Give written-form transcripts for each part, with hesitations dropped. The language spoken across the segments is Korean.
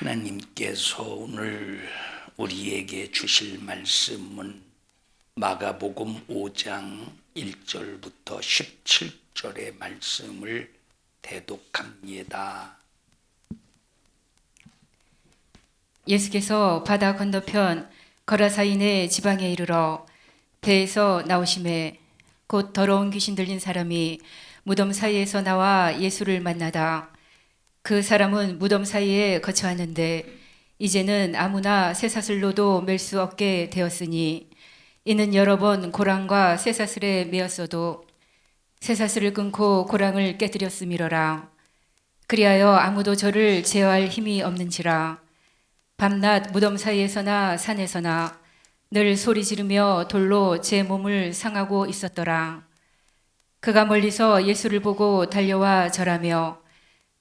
하나님께서 오늘 우리에게 주실 말씀은 마가복음 5장 1절부터 17절의 말씀을 대독합니다. 예수께서 바다 건너편 거라사인의 지방에 이르러 배에서 나오심에 곧 더러운 귀신 들린 사람이 무덤 사이에서 나와 예수를 만나다 그 사람은 무덤 사이에 거처하는데 이제는 아무나 쇠사슬로도 맬 수 없게 되었으니 이는 여러 번 고랑과 쇠사슬에 매었어도 쇠사슬을 끊고 고랑을 깨뜨렸음이러라. 그리하여 아무도 저를 제어할 힘이 없는지라. 밤낮 무덤 사이에서나 산에서나 늘 소리 지르며 돌로 제 몸을 상하고 있었더라. 그가 멀리서 예수를 보고 달려와 절하며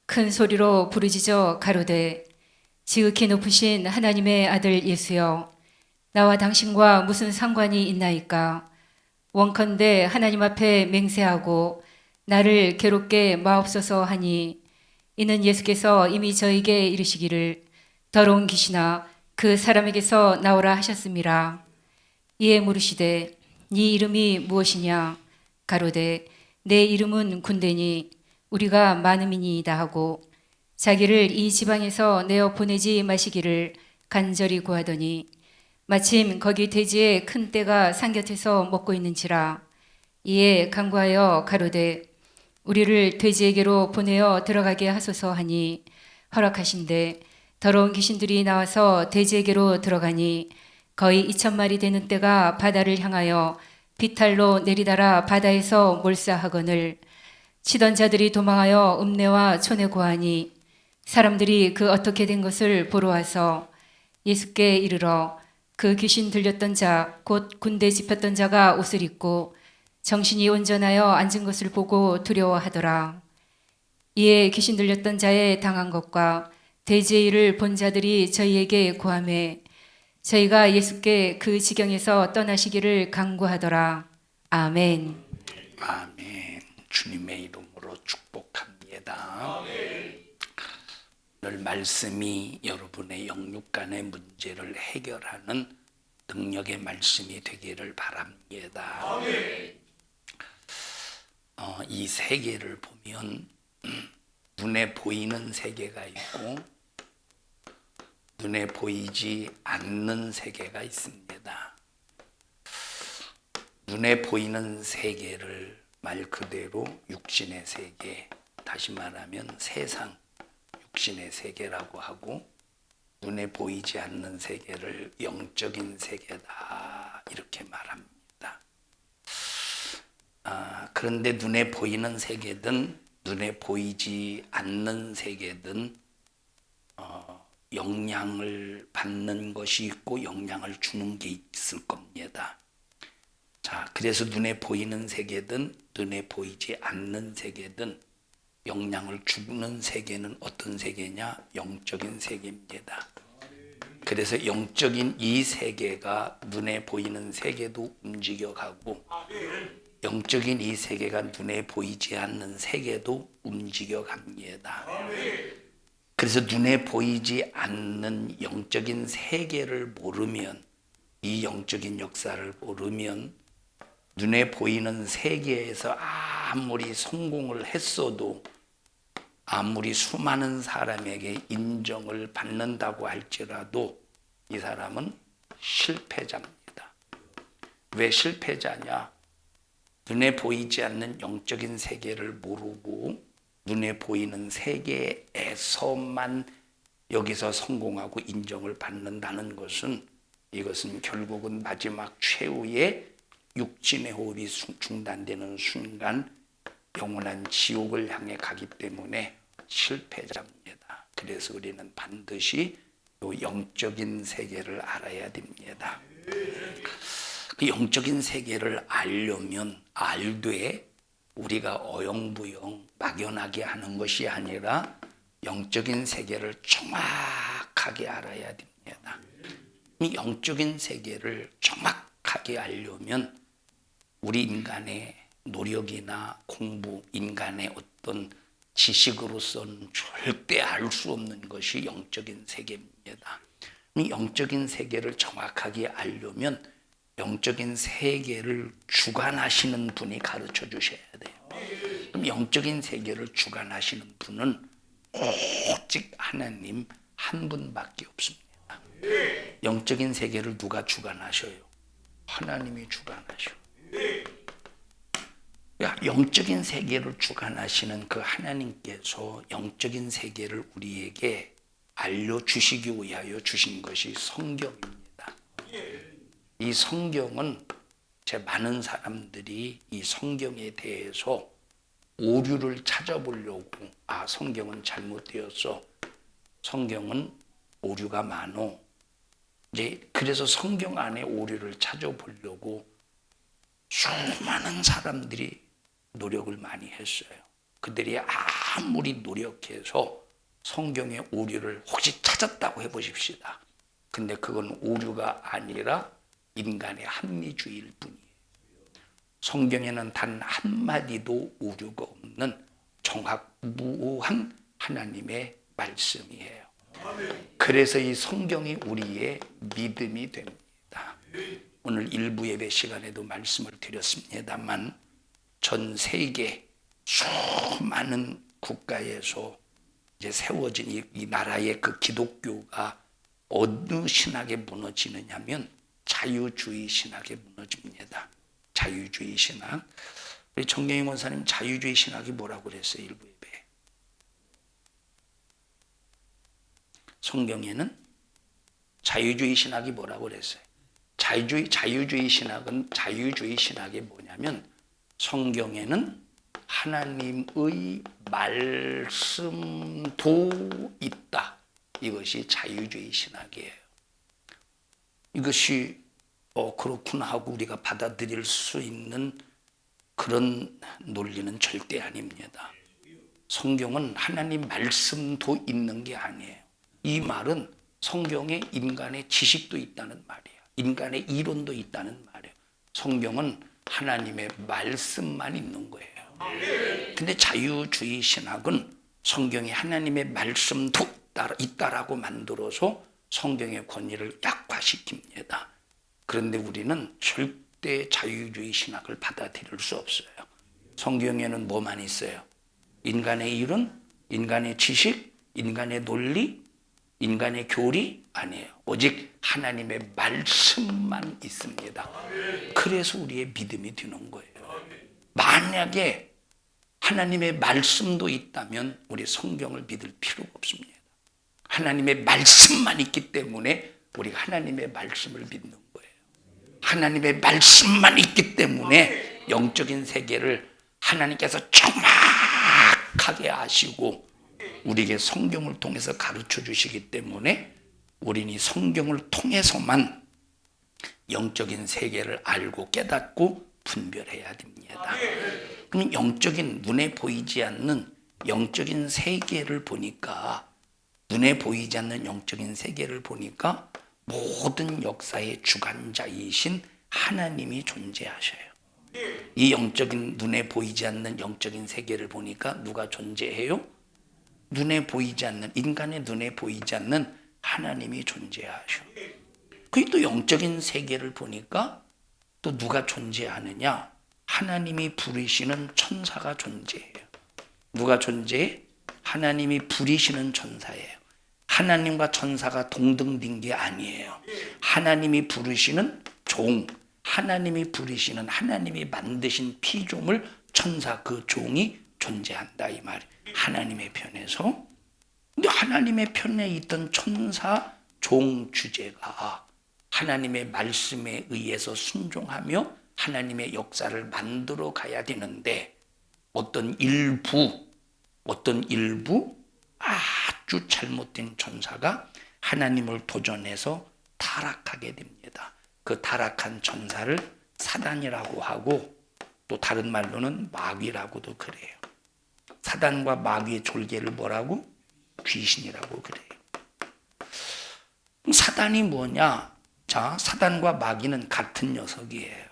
큰 소리로 부르짖어 가로되 지극히 높으신 하나님의 아들 예수여, 나와 당신과 무슨 상관이 있나이까? 원컨대 하나님 앞에 맹세하고 나를 괴롭게 마옵소서 하니 이는 예수께서 이미 저에게 이르시기를 더러운 귀신아 그 사람에게서 나오라 하셨음이라. 이에 물으시되 네 이름이 무엇이냐? 가로되 내 이름은 군대니 우리가 많음이니이다 하고 자기를 이 지방에서 내어 보내지 마시기를 간절히 구하더니 마침 거기 돼지의 큰 떼가 산곁에서 먹고 있는지라. 이에 간구하여 가로되 우리를 돼지에게로 보내어 들어가게 하소서 하니 허락하신대 더러운 귀신들이 나와서 돼지에게로 들어가니 거의 2,000마리 되는 떼가 바다를 향하여 비탈로 내리달아 바다에서 몰사하거늘 치던 자들이 도망하여 읍내와 촌에 고하니 사람들이 그 어떻게 된 것을 보러 와서 예수께 이르러 그 귀신 들렸던 자 곧 군대 집혔던 자가 옷을 입고 정신이 온전하여 앉은 것을 보고 두려워하더라. 이에 귀신 들렸던 자의 당한 것과 돼지의 일을 본 자들이 저희에게 고하매 저희가 예수께 그 지경에서 떠나시기를 간구하더라. 아멘. 아멘. 주님의 이름으로 축복합니다. 오늘 말씀이 여러분의 영육 간의 문제를 해결하는 능력의 말씀이 되기를 바랍니다. 이 세계를 보면 눈에 보이는 세계가 있고 눈에 보이지 않는 세계가 있습니다. 눈에 보이는 세계를 말 그대로 육신의 세계, 다시 말하면 세상, 육신의 세계라고 하고 눈에 보이지 않는 세계를 영적인 세계다 이렇게 말합니다. 그런데 눈에 보이는 세계든 눈에 보이지 않는 세계든 영향을 받는 것이 있고 영향을 주는 게 있을 겁니다. 자, 그래서 눈에 보이는 세계든 눈에 보이지 않는 세계든 영향을 주는 세계는 어떤 세계냐? 영적인 세계입니다. 그래서 영적인 이 세계가 눈에 보이는 세계도 움직여가고 영적인 이 세계가 눈에 보이지 않는 세계도 움직여갑니다. 그래서 눈에 보이지 않는 영적인 세계를 모르면 이 영적인 역사를 모르면 눈에 보이는 세계에서 아무리 성공을 했어도 아무리 수많은 사람에게 인정을 받는다고 할지라도 이 사람은 실패자입니다. 왜 실패자냐? 눈에 보이지 않는 영적인 세계를 모르고 눈에 보이는 세계에서만 여기서 성공하고 인정을 받는다는 것은 이것은 결국은 마지막 최후의 육신의 호흡이 중단되는 순간 영원한 지옥을 향해 가기 때문에 실패자입니다. 그래서 우리는 반드시 이 영적인 세계를 알아야 됩니다. 그 영적인 세계를 알려면 알되 우리가 어영부영 막연하게 하는 것이 아니라 영적인 세계를 정확하게 알아야 됩니다. 이 영적인 세계를 정확하게 알려면 우리 인간의 노력이나 공부, 인간의 어떤 지식으로서는 절대 알 수 없는 것이 영적인 세계입니다. 이 영적인 세계를 정확하게 알려면 영적인 세계를 주관하시는 분이 가르쳐 주셔야 돼요. 그럼 영적인 세계를 주관하시는 분은 오직 하나님 한 분밖에 없습니다. 영적인 세계를 누가 주관하셔요? 하나님이 주관하셔요. 영적인 세계를 주관하시는 그 하나님께서 영적인 세계를 우리에게 알려주시기 위하여 주신 것이 성경입니다. 이 성경은 제 많은 사람들이 이 성경에 대해서 오류를 찾아보려고 성경은 잘못되었어. 성경은 오류가 많어. 이제 그래서 성경 안에 오류를 찾아보려고 수많은 사람들이 노력을 많이 했어요. 그들이 아무리 노력해서 성경의 오류를 혹시 찾았다고 해보십시다. 근데 그건 오류가 아니라 인간의 합리주의일 뿐이에요. 성경에는 단 한마디도 오류가 없는 정확무한 하나님의 말씀이에요. 그래서 이 성경이 우리의 믿음이 됩니다. 오늘 일부 예배 시간에도 말씀을 드렸습니다만 전 세계 수많은 국가에서 이제 세워진 이 나라의 그 기독교가 어느 신학에 무너지느냐면 자유주의 신학에 무너집니다. 자유주의 신학. 우리 정경희 권사님 자유주의 신학이 뭐라고 그랬어요? 일부 예배. 성경에는 자유주의 신학이 뭐라고 그랬어요? 자유주의 신학이 뭐냐면 성경에는 하나님의 말씀도 있다. 이것이 자유주의 신학이에요. 이것이 그렇구나 하고 우리가 받아들일 수 있는 그런 논리는 절대 아닙니다. 성경은 하나님 말씀도 있는 게 아니에요. 이 말은 성경에 인간의 지식도 있다는 말이에요. 인간의 이론도 있다는 말이에요. 성경은 하나님의 말씀만 있는 거예요. 근데 자유주의 신학은 성경에 하나님의 말씀도 있다라고 만들어서 성경의 권위를 약화시킵니다. 그런데 우리는 절대 자유주의 신학을 받아들일 수 없어요. 성경에는 뭐만 있어요? 인간의 이론, 인간의 지식, 인간의 논리, 인간의 교리 아니에요. 오직 하나님의 말씀만 있습니다. 그래서 우리의 믿음이 되는 거예요. 만약에 하나님의 말씀도 있다면 우리 성경을 믿을 필요가 없습니다. 하나님의 말씀만 있기 때문에 우리가 하나님의 말씀을 믿는 거예요. 하나님의 말씀만 있기 때문에 영적인 세계를 하나님께서 정확하게 아시고 우리에게 성경을 통해서 가르쳐 주시기 때문에 우리는 이 성경을 통해서만 영적인 세계를 알고 깨닫고 분별해야 됩니다. 그럼 영적인 눈에 보이지 않는 영적인 세계를 보니까 모든 역사의 주관자이신 하나님이 존재하셔요. 이 영적인 눈에 보이지 않는 영적인 세계를 보니까 누가 존재해요? 눈에 보이지 않는 인간의 눈에 보이지 않는 하나님이 존재하셔. 그리고 또 영적인 세계를 보니까 또 누가 존재하느냐? 하나님이 부리시는 천사가 존재해요. 누가 존재해? 하나님이 부리시는 천사예요. 하나님과 천사가 동등된 게 아니에요. 하나님이 부르시는 종, 하나님이 부르시는 하나님이 만드신 피조물 천사 그 종이 존재한다 이 말이에요. 하나님의 편에서. 근데 하나님의 편에 있던 천사 종 주제가 하나님의 말씀에 의해서 순종하며 하나님의 역사를 만들어 가야 되는데 어떤 일부 아주 잘못된 천사가 하나님을 도전해서 타락하게 됩니다. 그 타락한 천사를 사단이라고 하고 또 다른 말로는 마귀라고도 그래요. 사단과 마귀의 졸개를 뭐라고? 귀신이라고 그래요. 사단이 뭐냐? 자, 사단과 마귀는 같은 녀석이에요.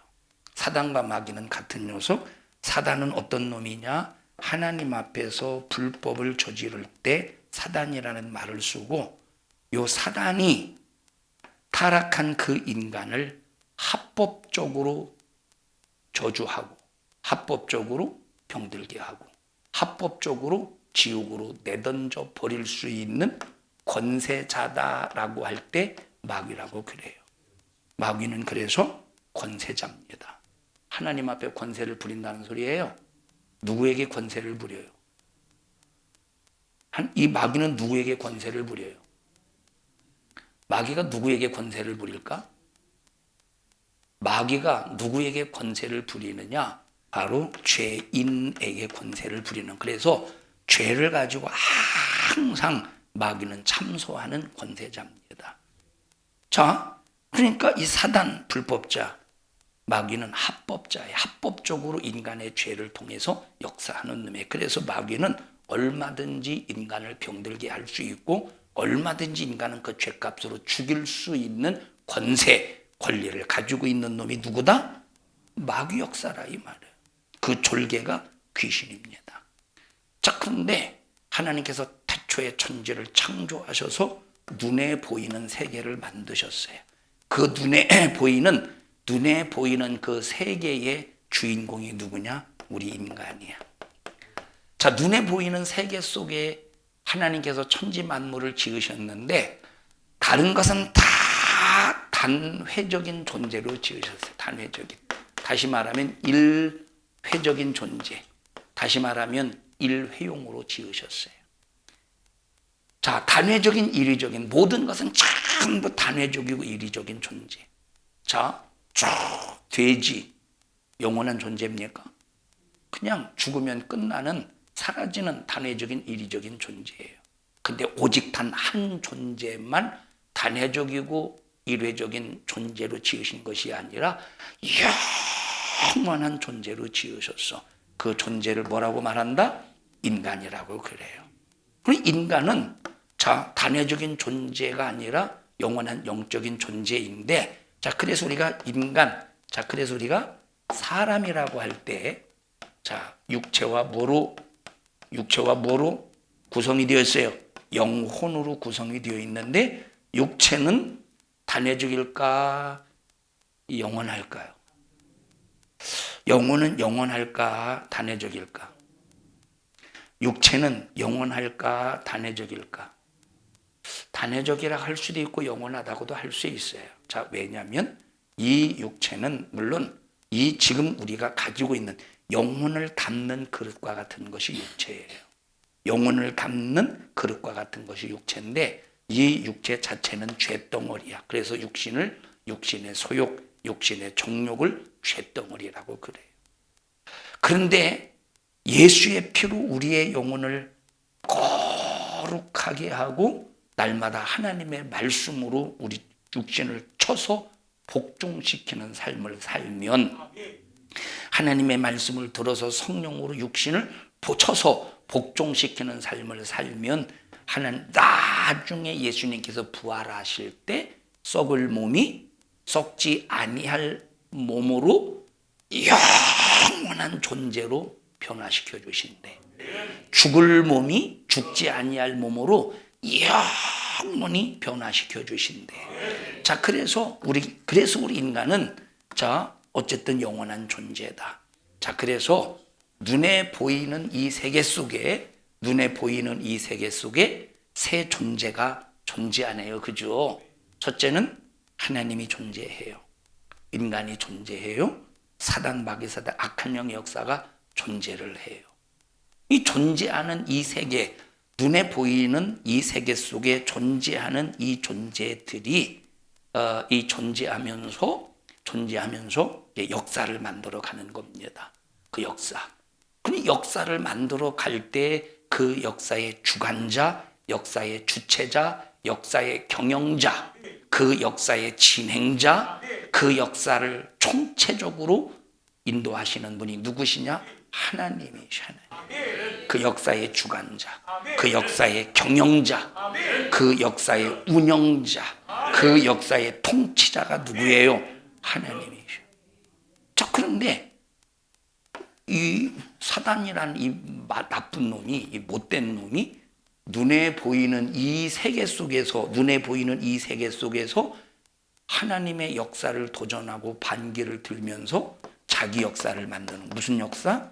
사단과 마귀는 같은 녀석. 사단은 어떤 놈이냐? 하나님 앞에서 불법을 저지를 때 사단이라는 말을 쓰고, 요 사단이 타락한 그 인간을 합법적으로 저주하고, 합법적으로 병들게 하고, 합법적으로 지옥으로 내던져 버릴 수 있는 권세자다라고 할 때 마귀라고 그래요. 마귀는 그래서 권세자입니다. 하나님 앞에 권세를 부린다는 소리예요. 누구에게 권세를 부려요? 이 마귀는 누구에게 권세를 부려요? 마귀가 누구에게 권세를 부릴까? 마귀가 누구에게 권세를 부리느냐? 바로 죄인에게 권세를 부리는. 그래서 죄를 가지고 항상 마귀는 참소하는 권세자입니다. 자, 그러니까 이 사단 불법자, 마귀는 합법자예요. 합법적으로 인간의 죄를 통해서 역사하는 놈이에요. 그래서 마귀는 얼마든지 인간을 병들게 할 수 있고, 얼마든지 인간은 그 죄값으로 죽일 수 있는 권세, 권리를 가지고 있는 놈이 누구다? 마귀 역사라 이 말이에요. 그 졸개가 귀신입니다. 자, 그런데 하나님께서 태초에 천지를 창조하셔서 눈에 보이는 세계를 만드셨어요. 그 눈에 보이는 그 세계의 주인공이 누구냐? 우리 인간이야. 자, 눈에 보이는 세계 속에 하나님께서 천지 만물을 지으셨는데, 다른 것은 다 단회적인 존재로 지으셨어요. 단회적인. 다시 말하면 일회적인 존재. 다시 말하면 일회용으로 지으셨어요. 자, 단회적인, 이리적인 모든 것은 전부 단회적이고 이리적인 존재. 자, 돼지 영원한 존재입니까? 그냥 죽으면 끝나는, 사라지는 단회적인 이리적인 존재예요. 근데 오직 단 한 존재만 단회적이고 일회적인 존재로 지으신 것이 아니라 영원한 존재로 지으셨어. 그 존재를 뭐라고 말한다? 인간이라고 그래요. 그럼 인간은 자, 단회적인 존재가 아니라 영원한 영적인 존재인데, 자, 그래서 우리가 인간, 자, 그래서 우리가 사람이라고 할 때, 자, 육체와 뭐로 구성이 되어 있어요? 영혼으로 구성이 되어 있는데, 육체는 단회적일까? 영원할까요? 영혼은 영원할까? 단회적일까? 육체는 영원할까? 단회적일까? 단회적이라 할 수도 있고 영원하다고도 할 수 있어요. 자, 왜냐하면 이 육체는 물론 이 지금 우리가 가지고 있는 영혼을 담는 그릇과 같은 것이 육체예요. 영혼을 담는 그릇과 같은 것이 육체인데, 이 육체 자체는 죄덩어리야. 그래서 육신의 소욕, 육신의 정욕을 죄덩어리라고 그래요. 그런데 예수의 피로 우리의 영혼을 거룩하게 하고 날마다 하나님의 말씀으로 우리 육신을 쳐서 복종시키는 삶을 살면, 하나님의 말씀을 들어서 성령으로 육신을 쳐서 복종시키는 삶을 살면, 하나님 나중에 예수님께서 부활하실 때 썩을 몸이 썩지 아니할 몸으로 영원한 존재로 변화시켜 주신대. 죽을 몸이 죽지 아니할 몸으로 영원히 변화시켜 주신대. 자, 그래서 우리 인간은 자, 어쨌든 영원한 존재다. 자, 그래서 눈에 보이는 이 세계 속에 세 존재가 존재하네요. 그죠? 첫째는 하나님이 존재해요. 인간이 존재해요. 사단, 마귀사단, 악한 영의 역사가 존재를 해요. 이 존재하는 이 세계, 눈에 보이는 이 세계 속에 존재하는 이 존재들이 존재하면서 역사를 만들어 가는 겁니다. 그 역사. 그 역사를 만들어 갈 때 그 역사의 주관자, 역사의 주체자, 역사의 경영자, 그 역사의 진행자, 그 역사를 총체적으로 인도하시는 분이 누구시냐? 하나님이시잖아요. 그 역사의 주관자, 그 역사의 경영자, 그 역사의 운영자, 그 역사의 통치자가 누구예요? 하나님이시죠. 자, 그런데 이 사단이란 이 나쁜 놈이, 이 못된 놈이 눈에 보이는 이 세계 속에서, 눈에 보이는 이 세계 속에서 하나님의 역사를 도전하고 반기를 들면서 자기 역사를 만드는, 무슨 역사?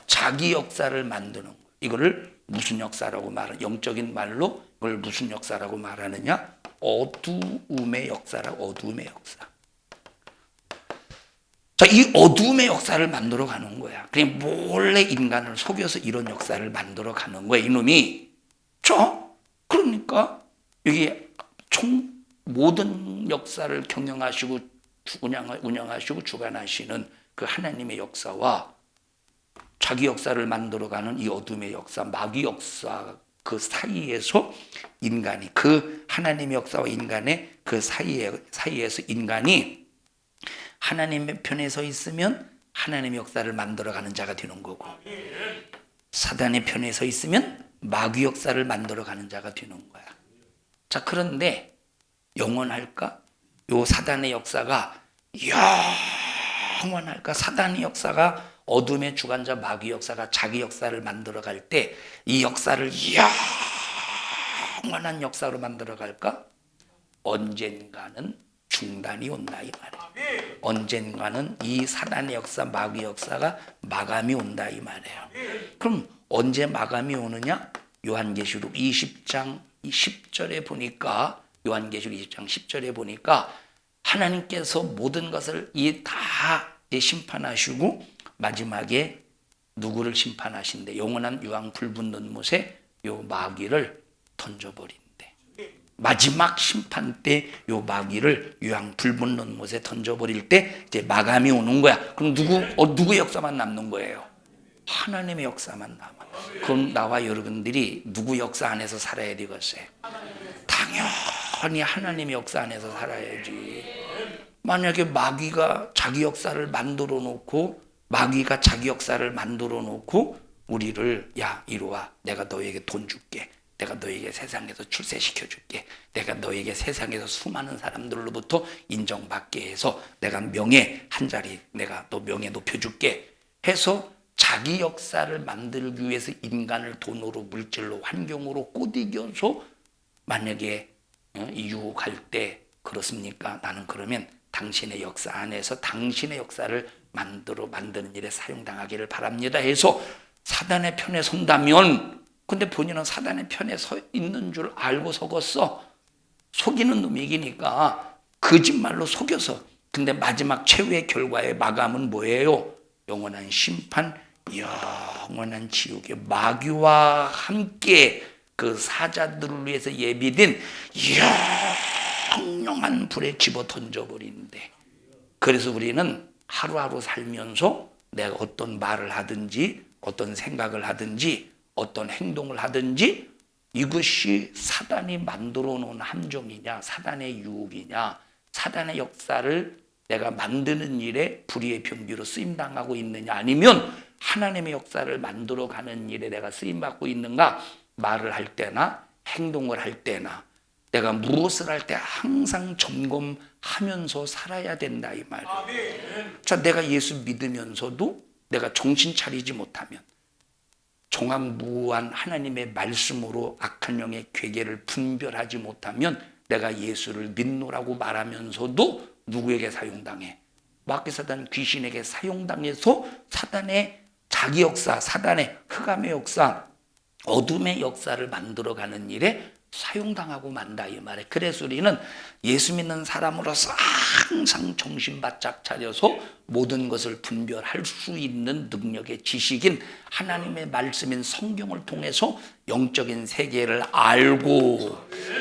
자기 역사를 만드는 거. 이거를 무슨 역사라고 말하는, 영적인 말로 이걸 무슨 역사라고 말하느냐? 어두움의 역사라고. 어두움의 역사. 자, 이 어두움의 역사를 만들어 가는 거야. 그냥 몰래 인간을 속여서 이런 역사를 만들어 가는 거야, 이놈이. 그러니까 여기 모든 역사를 경영하시고 운영하시고 주관하시는 그 하나님의 역사와 자기 역사를 만들어가는 이 어둠의 역사, 마귀 역사, 그 사이에서 인간이, 그 하나님의 역사와 인간의 그 사이에서 인간이 하나님의 편에 서 있으면 하나님의 역사를 만들어가는 자가 되는 거고, 사단의 편에 서 있으면 마귀 역사를 만들어가는 자가 되는 거야. 자, 그런데 영원할까? 요 사단의 역사가 영원할까? 사단의 역사가, 어둠의 주관자 마귀 역사가 자기 역사를 만들어갈 때 이 역사를 영원한 역사로 만들어갈까? 언젠가는 중단이 온다, 이 말이에요. 언젠가는 이 사단의 역사, 마귀 역사가 마감이 온다, 이 말이에요. 그럼 언제 마감이 오느냐? 요한계시록 20장 10절에 보니까, 요한계시록 20장 10절에 보니까 하나님께서 모든 것을 다 심판하시고 마지막에 누구를 심판하신대? 영원한 유황 불붙는 못에 요 마귀를 던져버린대. 마지막 심판 때 요 마귀를 유황 불붙는 못에 던져버릴 때 이제 마감이 오는 거야. 그럼 누구 역사만 남는 거예요? 하나님의 역사만 남아. 그럼 나와 여러분들이 누구 역사 안에서 살아야 되겠어요? 당연히 하나님의 역사 안에서 살아야지. 만약에 마귀가 자기 역사를 만들어 놓고, 마귀가 자기 역사를 만들어 놓고 우리를, 야 이리 와, 내가 너에게 돈 줄게, 내가 너에게 세상에서 출세시켜 줄게, 내가 너에게 세상에서 수많은 사람들로부터 인정받게 해서 내가 명예 한 자리, 내가 너 명예 높여줄게 해서 자기 역사를 만들기 위해서 인간을 돈으로, 물질로, 환경으로 꼬드겨서 만약에 유혹할 때, 그렇습니까? 나는 그러면 당신의 역사 안에서 당신의 역사를 만드는 일에 사용당하기를 바랍니다 해서 사단의 편에 선다면, 근데 본인은 사단의 편에 서 있는 줄 알고 속았어. 속이는 놈이 이기니까 거짓말로 속여서. 근데 마지막 최후의 결과의 마감은 뭐예요? 영원한 심판, 영원한 지옥의 마귀와 함께 그 사자들을 위해서 예비된 영영한 불에 집어 던져버리는데, 그래서 우리는 하루하루 살면서 내가 어떤 말을 하든지 어떤 생각을 하든지 어떤 행동을 하든지 이것이 사단이 만들어 놓은 함정이냐, 사단의 유혹이냐, 사단의 역사를 내가 만드는 일에 불의의 병기로 쓰임당하고 있느냐, 아니면 하나님의 역사를 만들어가는 일에 내가 쓰임받고 있는가. 말을 할 때나 행동을 할 때나 내가 무엇을 할 때 항상 점검하면서 살아야 된다, 이 말이에요. 자, 내가 예수 믿으면서도 내가 정신 차리지 못하면, 종합무한 하나님의 말씀으로 악한 영의 괴계를 분별하지 못하면 내가 예수를 믿노라고 말하면서도 누구에게 사용당해? 마귀사단 귀신에게 사용당해서 사단의 자기 역사, 사단의 흑암의 역사, 어둠의 역사를 만들어가는 일에 사용당하고 만다, 이 말에. 그래서 우리는 예수 믿는 사람으로서 항상 정신 바짝 차려서 모든 것을 분별할 수 있는 능력의 지식인 하나님의 말씀인 성경을 통해서 영적인 세계를 알고,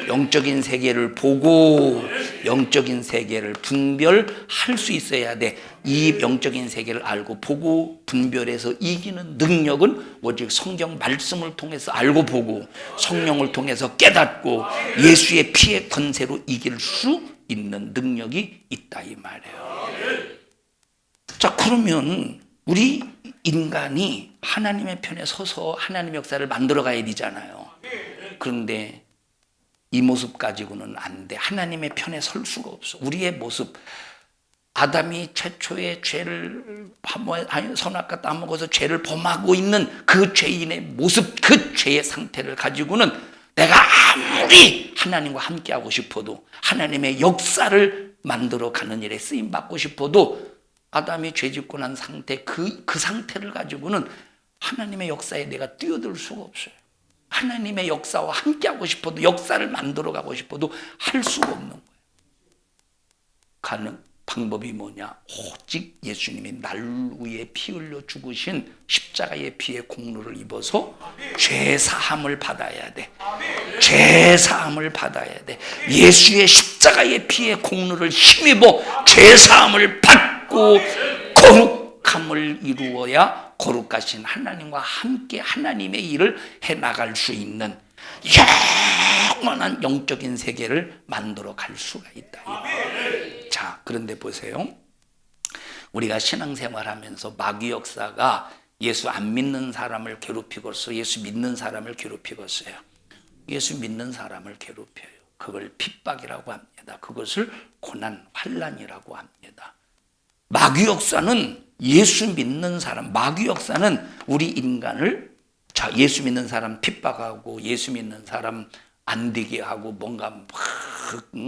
영적인 세계를 보고, 영적인 세계를 분별할 수 있어야 돼. 이 영적인 세계를 알고 보고 분별해서 이기는 능력은 오직 성경 말씀을 통해서 알고 보고 성령을 통해서 깨닫고 예수의 피의 권세로 이길 수 있는 능력이 있다, 이 말이에요. 자, 그러면 우리 인간이 하나님의 편에 서서 하나님의 역사를 만들어 가야 되잖아요. 그런데 이 모습 가지고는 안 돼. 하나님의 편에 설 수가 없어. 우리의 모습, 아담이 최초의 죄를 선악과 따먹어서 죄를 범하고 있는 그 죄인의 모습, 그 죄의 상태를 가지고는 내가 아무리 하나님과 함께하고 싶어도, 하나님의 역사를 만들어가는 일에 쓰임받고 싶어도 아담이 죄짓고 난 상태, 그 상태를 가지고는 하나님의 역사에 내가 뛰어들 수가 없어요. 하나님의 역사와 함께하고 싶어도, 역사를 만들어가고 싶어도 할 수가 없는 거예요. 방법이 뭐냐? 오직 예수님이 날 위해 피 흘려 죽으신 십자가의 피의 공로를 입어서 죄사함을 받아야 돼. 죄사함을 받아야 돼. 예수의 십자가의 피의 공로를 힘입어 죄사함을 받고 거룩함을 이루어야 거룩하신 하나님과 함께 하나님의 일을 해나갈 수 있는 영원한 영적인 세계를 만들어 갈 수가 있다. 자, 그런데 보세요. 우리가 신앙생활하면서 마귀 역사가 예수 안 믿는 사람을 괴롭히고 있어. 예수 믿는 사람을 괴롭히고 있어요. 예수 믿는 사람을 괴롭혀요. 그걸 핍박이라고 합니다. 그것을 고난, 환난이라고 합니다. 마귀 역사는 예수 믿는 사람, 마귀 역사는 우리 인간을, 자, 예수 믿는 사람 핍박하고 예수 믿는 사람 안 되게 하고 뭔가 막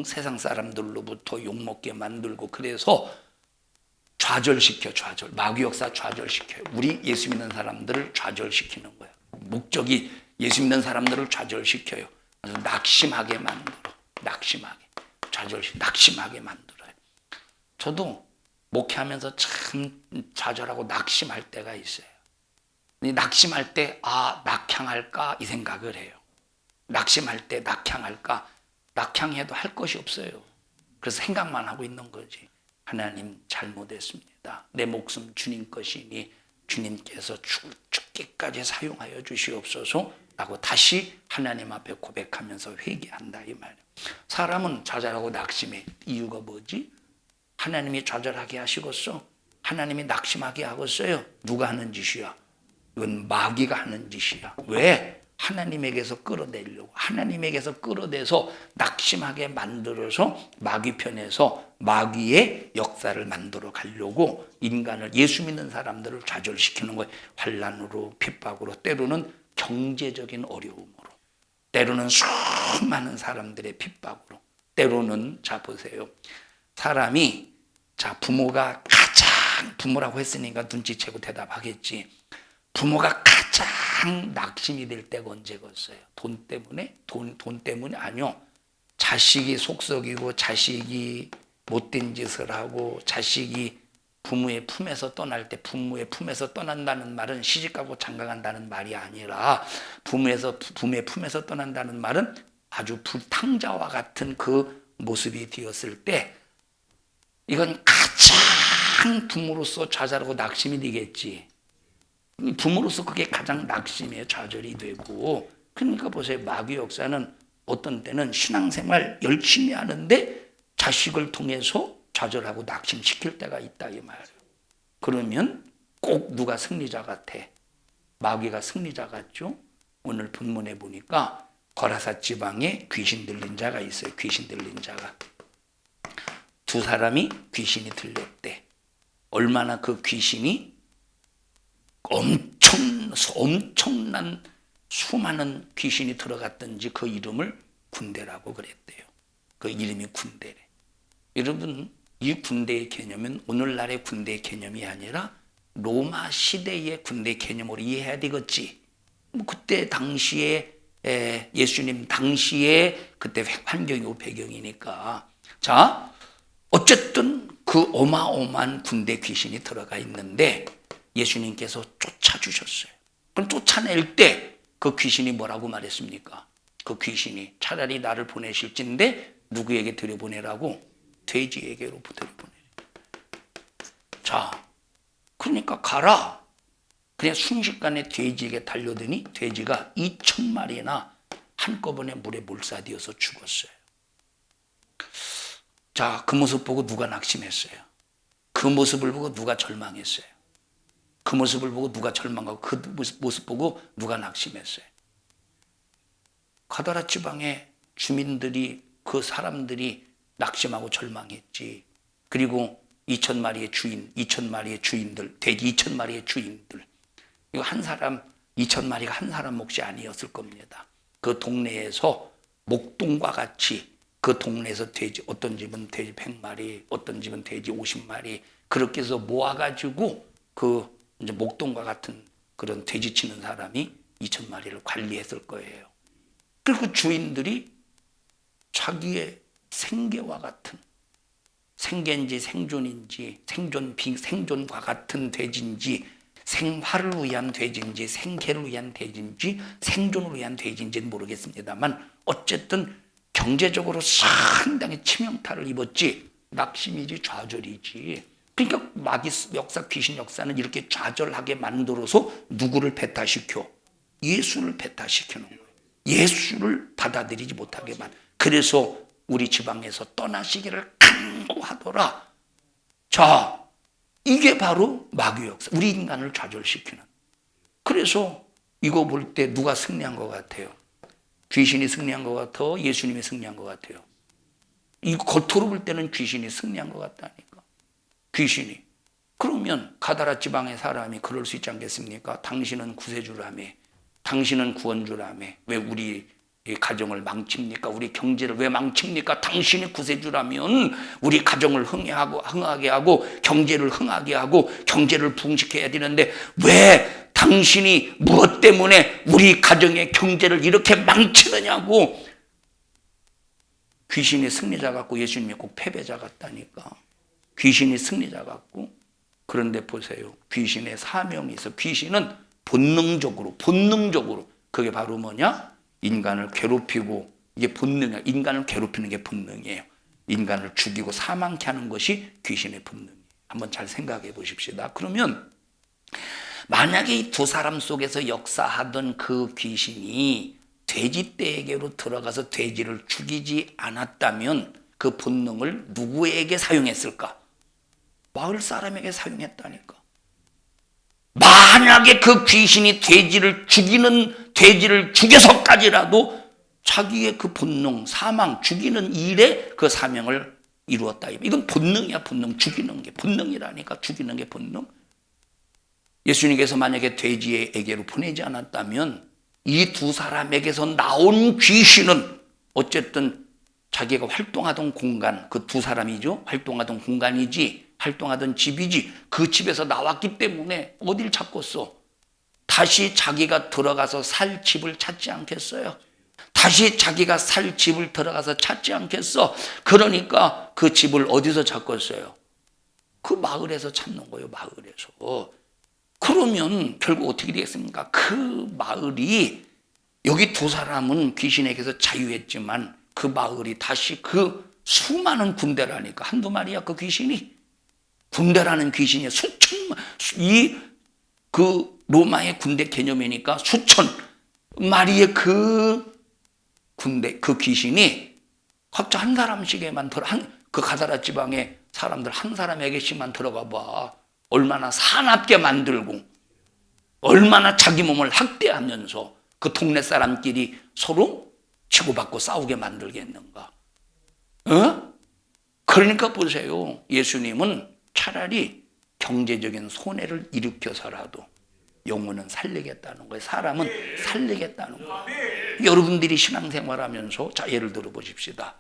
세상 사람들로부터 욕먹게 만들고, 그래서 좌절시켜. 마귀 역사 좌절시켜요. 우리 예수 믿는 사람들을 좌절시키는 거예요. 목적이 예수 믿는 사람들을 좌절시켜요. 그래서 낙심하게 만들어. 낙심하게 만들어요. 저도 목회하면서 참 좌절하고 낙심할 때가 있어요. 낙심할 때 낙향할까 이 생각을 해요. 낙심할 때 낙향할까? 낙향해도 할 것이 없어요. 그래서 생각만 하고 있는 거지. 하나님 잘못했습니다. 내 목숨 주님 것이니 주님께서 죽기까지 사용하여 주시옵소서 라고 다시 하나님 앞에 고백하면서 회개한다 이 말이에요. 사람은 좌절하고 낙심해. 이유가 뭐지? 하나님이 좌절하게 하시겠어? 하나님이 낙심하게 하겠어요? 누가 하는 짓이야? 이건 마귀가 하는 짓이야. 왜? 하나님에게서 끌어내려고, 하나님에게서 끌어내서 낙심하게 만들어서 마귀 편에서 마귀의 역사를 만들어 가려고 인간을, 예수 믿는 사람들을 좌절시키는 거예요. 환난으로, 핍박으로, 때로는 경제적인 어려움으로, 때로는 수많은 사람들의 핍박으로, 때로는, 자 보세요, 사람이, 자 부모가 가장, 부모라고 했으니까 눈치채고 대답하겠지. 부모가 가장 낙심이 될 때가 언제겠어요? 돈 때문에? 돈 때문에? 아니요. 자식이 속썩이고, 자식이 못된 짓을 하고, 자식이 부모의 품에서 떠날 때, 부모의 품에서 떠난다는 말은 시집가고 장가간다는 말이 아니라, 부모의 품에서 떠난다는 말은 아주 불탕자와 같은 그 모습이 되었을 때, 이건 가장 부모로서 좌절하고 낙심이 되겠지. 부모로서 그게 가장 낙심에 좌절이 되고, 그러니까 보세요. 마귀 역사는 어떤 때는 신앙생활 열심히 하는데 자식을 통해서 좌절하고 낙심시킬 때가 있다 이 말이에요. 그러면 꼭 누가 승리자 같아? 마귀가 승리자 같죠? 오늘 본문에 보니까 거라사 지방에 귀신 들린 자가 있어요. 귀신 들린 자가. 두 사람이 귀신이 들렸대. 얼마나 그 귀신이 엄청난 수많은 귀신이 들어갔던지 그 이름을 군대라고 그랬대요. 그 이름이 군대래. 여러분, 이 군대의 개념은 오늘날의 군대의 개념이 아니라 로마 시대의 군대 개념으로 이해해야 되겠지. 그때 당시에 예수님 당시에 그때 환경이고 배경이니까. 자, 어쨌든 그 어마어마한 군대 귀신이 들어가 있는데 예수님께서 쫓아주셨어요. 그럼 쫓아낼 때 그 귀신이 뭐라고 말했습니까? 그 귀신이 차라리 나를 보내실진데 누구에게 들여보내라고? 돼지에게로 들여보내라. 자, 그러니까 가라. 그냥 순식간에 돼지에게 달려드니 돼지가 2,000마리나 한꺼번에 물에 몰사되어서 죽었어요. 자, 그 모습 보고 누가 낙심했어요? 그 모습을 보고 누가 절망했어요? 그 모습을 보고 누가 절망하고 그 모습 보고 누가 낙심했어요? 가다라 지방의 주민들이, 그 사람들이 낙심하고 절망했지. 그리고 2,000마리의 주인, 2,000마리의 주인들, 돼지 2,000마리의 주인들. 이거 한 사람, 2,000마리가 한 사람 몫이 아니었을 겁니다. 그 동네에서 목동과 같이 그 동네에서 돼지, 어떤 집은 돼지 100마리, 어떤 집은 돼지 50마리, 그렇게 해서 모아가지고 그 이제 목동과 같은 그런 돼지 치는 사람이 2,000마리를 관리했을 거예요. 그리고 주인들이 자기의 생계와 같은, 생계인지 생존인지 생존과 같은 돼지인지, 생활을 위한 돼지인지 생계를 위한 돼지인지 생존을 위한 돼지인지는 모르겠습니다만 어쨌든 경제적으로 상당히 치명타를 입었지. 낙심이지 좌절이지. 그러니까 마귀 역사, 귀신 역사는 이렇게 좌절하게 만들어서 누구를 배타시켜? 예수를 배타시키는 거예요. 예수를 받아들이지 못하게만. 그래서 우리 지방에서 떠나시기를 간구하더라. 자, 이게 바로 마귀 역사, 우리 인간을 좌절시키는. 그래서 이거 볼 때 누가 승리한 것 같아요? 귀신이 승리한 것 같아? 예수님이 승리한 것 같아요? 이거 겉으로 볼 때는 귀신이 승리한 것 같다니까. 귀신이. 그러면 가다라 지방의 사람이 그럴 수 있지 않겠습니까? 당신은 구세주라며, 당신은 구원주라며, 왜 우리 가정을 망칩니까? 우리 경제를 왜 망칩니까? 당신이 구세주라면 우리 가정을 흥하게 하고 경제를 흥하게 하고 경제를 부흥시켜야 되는데 왜 당신이 무엇 때문에 우리 가정의 경제를 이렇게 망치느냐고. 귀신이 승리자 같고 예수님이 꼭 패배자 같다니까. 귀신이 승리자 같고. 그런데 보세요, 귀신의 사명이 있어. 귀신은 본능적으로 그게 바로 뭐냐? 인간을 괴롭히고, 이게 본능이야. 인간을 괴롭히는 게 본능이에요. 인간을 죽이고 사망케 하는 것이 귀신의 본능이에요. 한번 잘 생각해 보십시다. 그러면 만약에 이 두 사람 속에서 역사하던 그 귀신이 돼지떼에게로 들어가서 돼지를 죽이지 않았다면 그 본능을 누구에게 사용했을까? 마을 사람에게 사용했다니까. 만약에 그 귀신이 돼지를 죽여서까지라도 자기의 그 본능, 사망, 죽이는 일에 그 사명을 이루었다. 이건 본능이야, 본능. 죽이는 게 본능이라니까. 죽이는 게 본능. 예수님께서 만약에 돼지에게로 보내지 않았다면 이 두 사람에게서 나온 귀신은 어쨌든 자기가 활동하던 공간, 그 두 사람이죠. 활동하던 공간이지, 활동하던 집이지, 그 집에서 나왔기 때문에 어딜 찾겠어? 다시 자기가 들어가서 살 집을 찾지 않겠어요? 다시 자기가 살 집을 들어가서 찾지 않겠어? 그러니까 그 집을 어디서 찾겠어요? 그 마을에서 찾는 거예요, 마을에서. 그러면 결국 어떻게 되겠습니까? 그 마을이, 여기 두 사람은 귀신에게서 자유했지만 그 마을이 다시 그 수많은 군대라니까. 한두 마리야, 그 귀신이. 군대라는 귀신이 수천만, 그 로마의 군대 개념이니까 수천 마리의 그 군대, 그 귀신이 각자 한 사람씩에만 그 가다라 지방의 사람들 한 사람에게씩만 들어가 봐. 얼마나 사납게 만들고, 얼마나 자기 몸을 학대하면서 그 동네 사람끼리 서로 치고받고 싸우게 만들겠는가. 그러니까 보세요. 예수님은 차라리 경제적인 손해를 일으켜서라도 영혼은 살리겠다는 거예요. 사람은 살리겠다는 거예요. 여러분들이 신앙생활하면서, 자, 예를 들어 보십시다.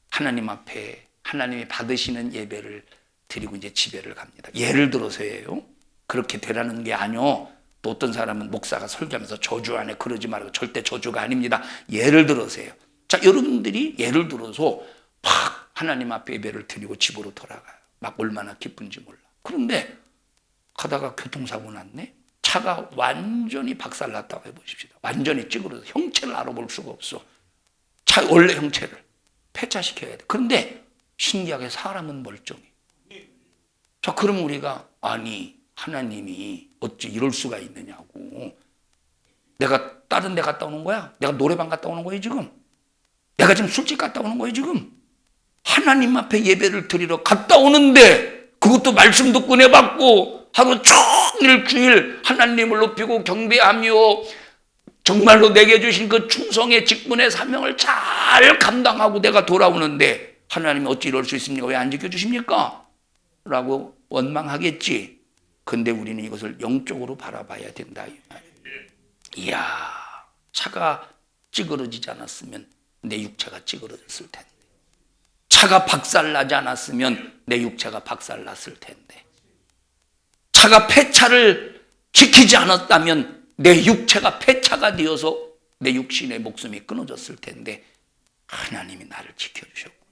하나님 앞에 하나님이 받으시는 예배를 드리고 이제 집에를 갑니다. 예를 들어서예요. 그렇게 되라는 게 아니요. 또 어떤 사람은 목사가 설교하면서 저주 안에 그러지 말고, 절대 저주가 아닙니다. 예를 들어서요. 자, 여러분들이 예를 들어서 막 하나님 앞에 예배를 드리고 집으로 돌아가요. 막 얼마나 기쁜지 몰라. 그런데 가다가 교통사고 났네. 차가 완전히 박살났다고 해보십시다. 완전히 찌그러서 형체를 알아볼 수가 없어. 차 원래 형체를 폐차시켜야 돼. 그런데 신기하게 사람은 멀쩡해. 자, 그럼 우리가, 아니 하나님이 어찌 이럴 수가 있느냐고. 내가 다른 데 갔다 오는 거야? 내가 노래방 갔다 오는 거야 지금? 내가 지금 술집 갔다 오는 거야 지금? 하나님 앞에 예배를 드리러 갔다 오는데, 그것도 말씀 듣고 내받고 하루 종일 주일 하나님을 높이고 경배하며 정말로 내게 주신 그 충성의 직분의 사명을 잘 감당하고 내가 돌아오는데 하나님이 어찌 이럴 수 있습니까? 왜 안 지켜주십니까? 라고 원망하겠지. 근데 우리는 이것을 영적으로 바라봐야 된다. 이야, 차가 찌그러지지 않았으면 내 육체가 찌그러졌을 텐데, 차가 박살나지 않았으면 내 육체가 박살났을 텐데, 차가 폐차를 지키지 않았다면 내 육체가 폐차가 되어서 내 육신의 목숨이 끊어졌을 텐데, 하나님이 나를 지켜주셨고,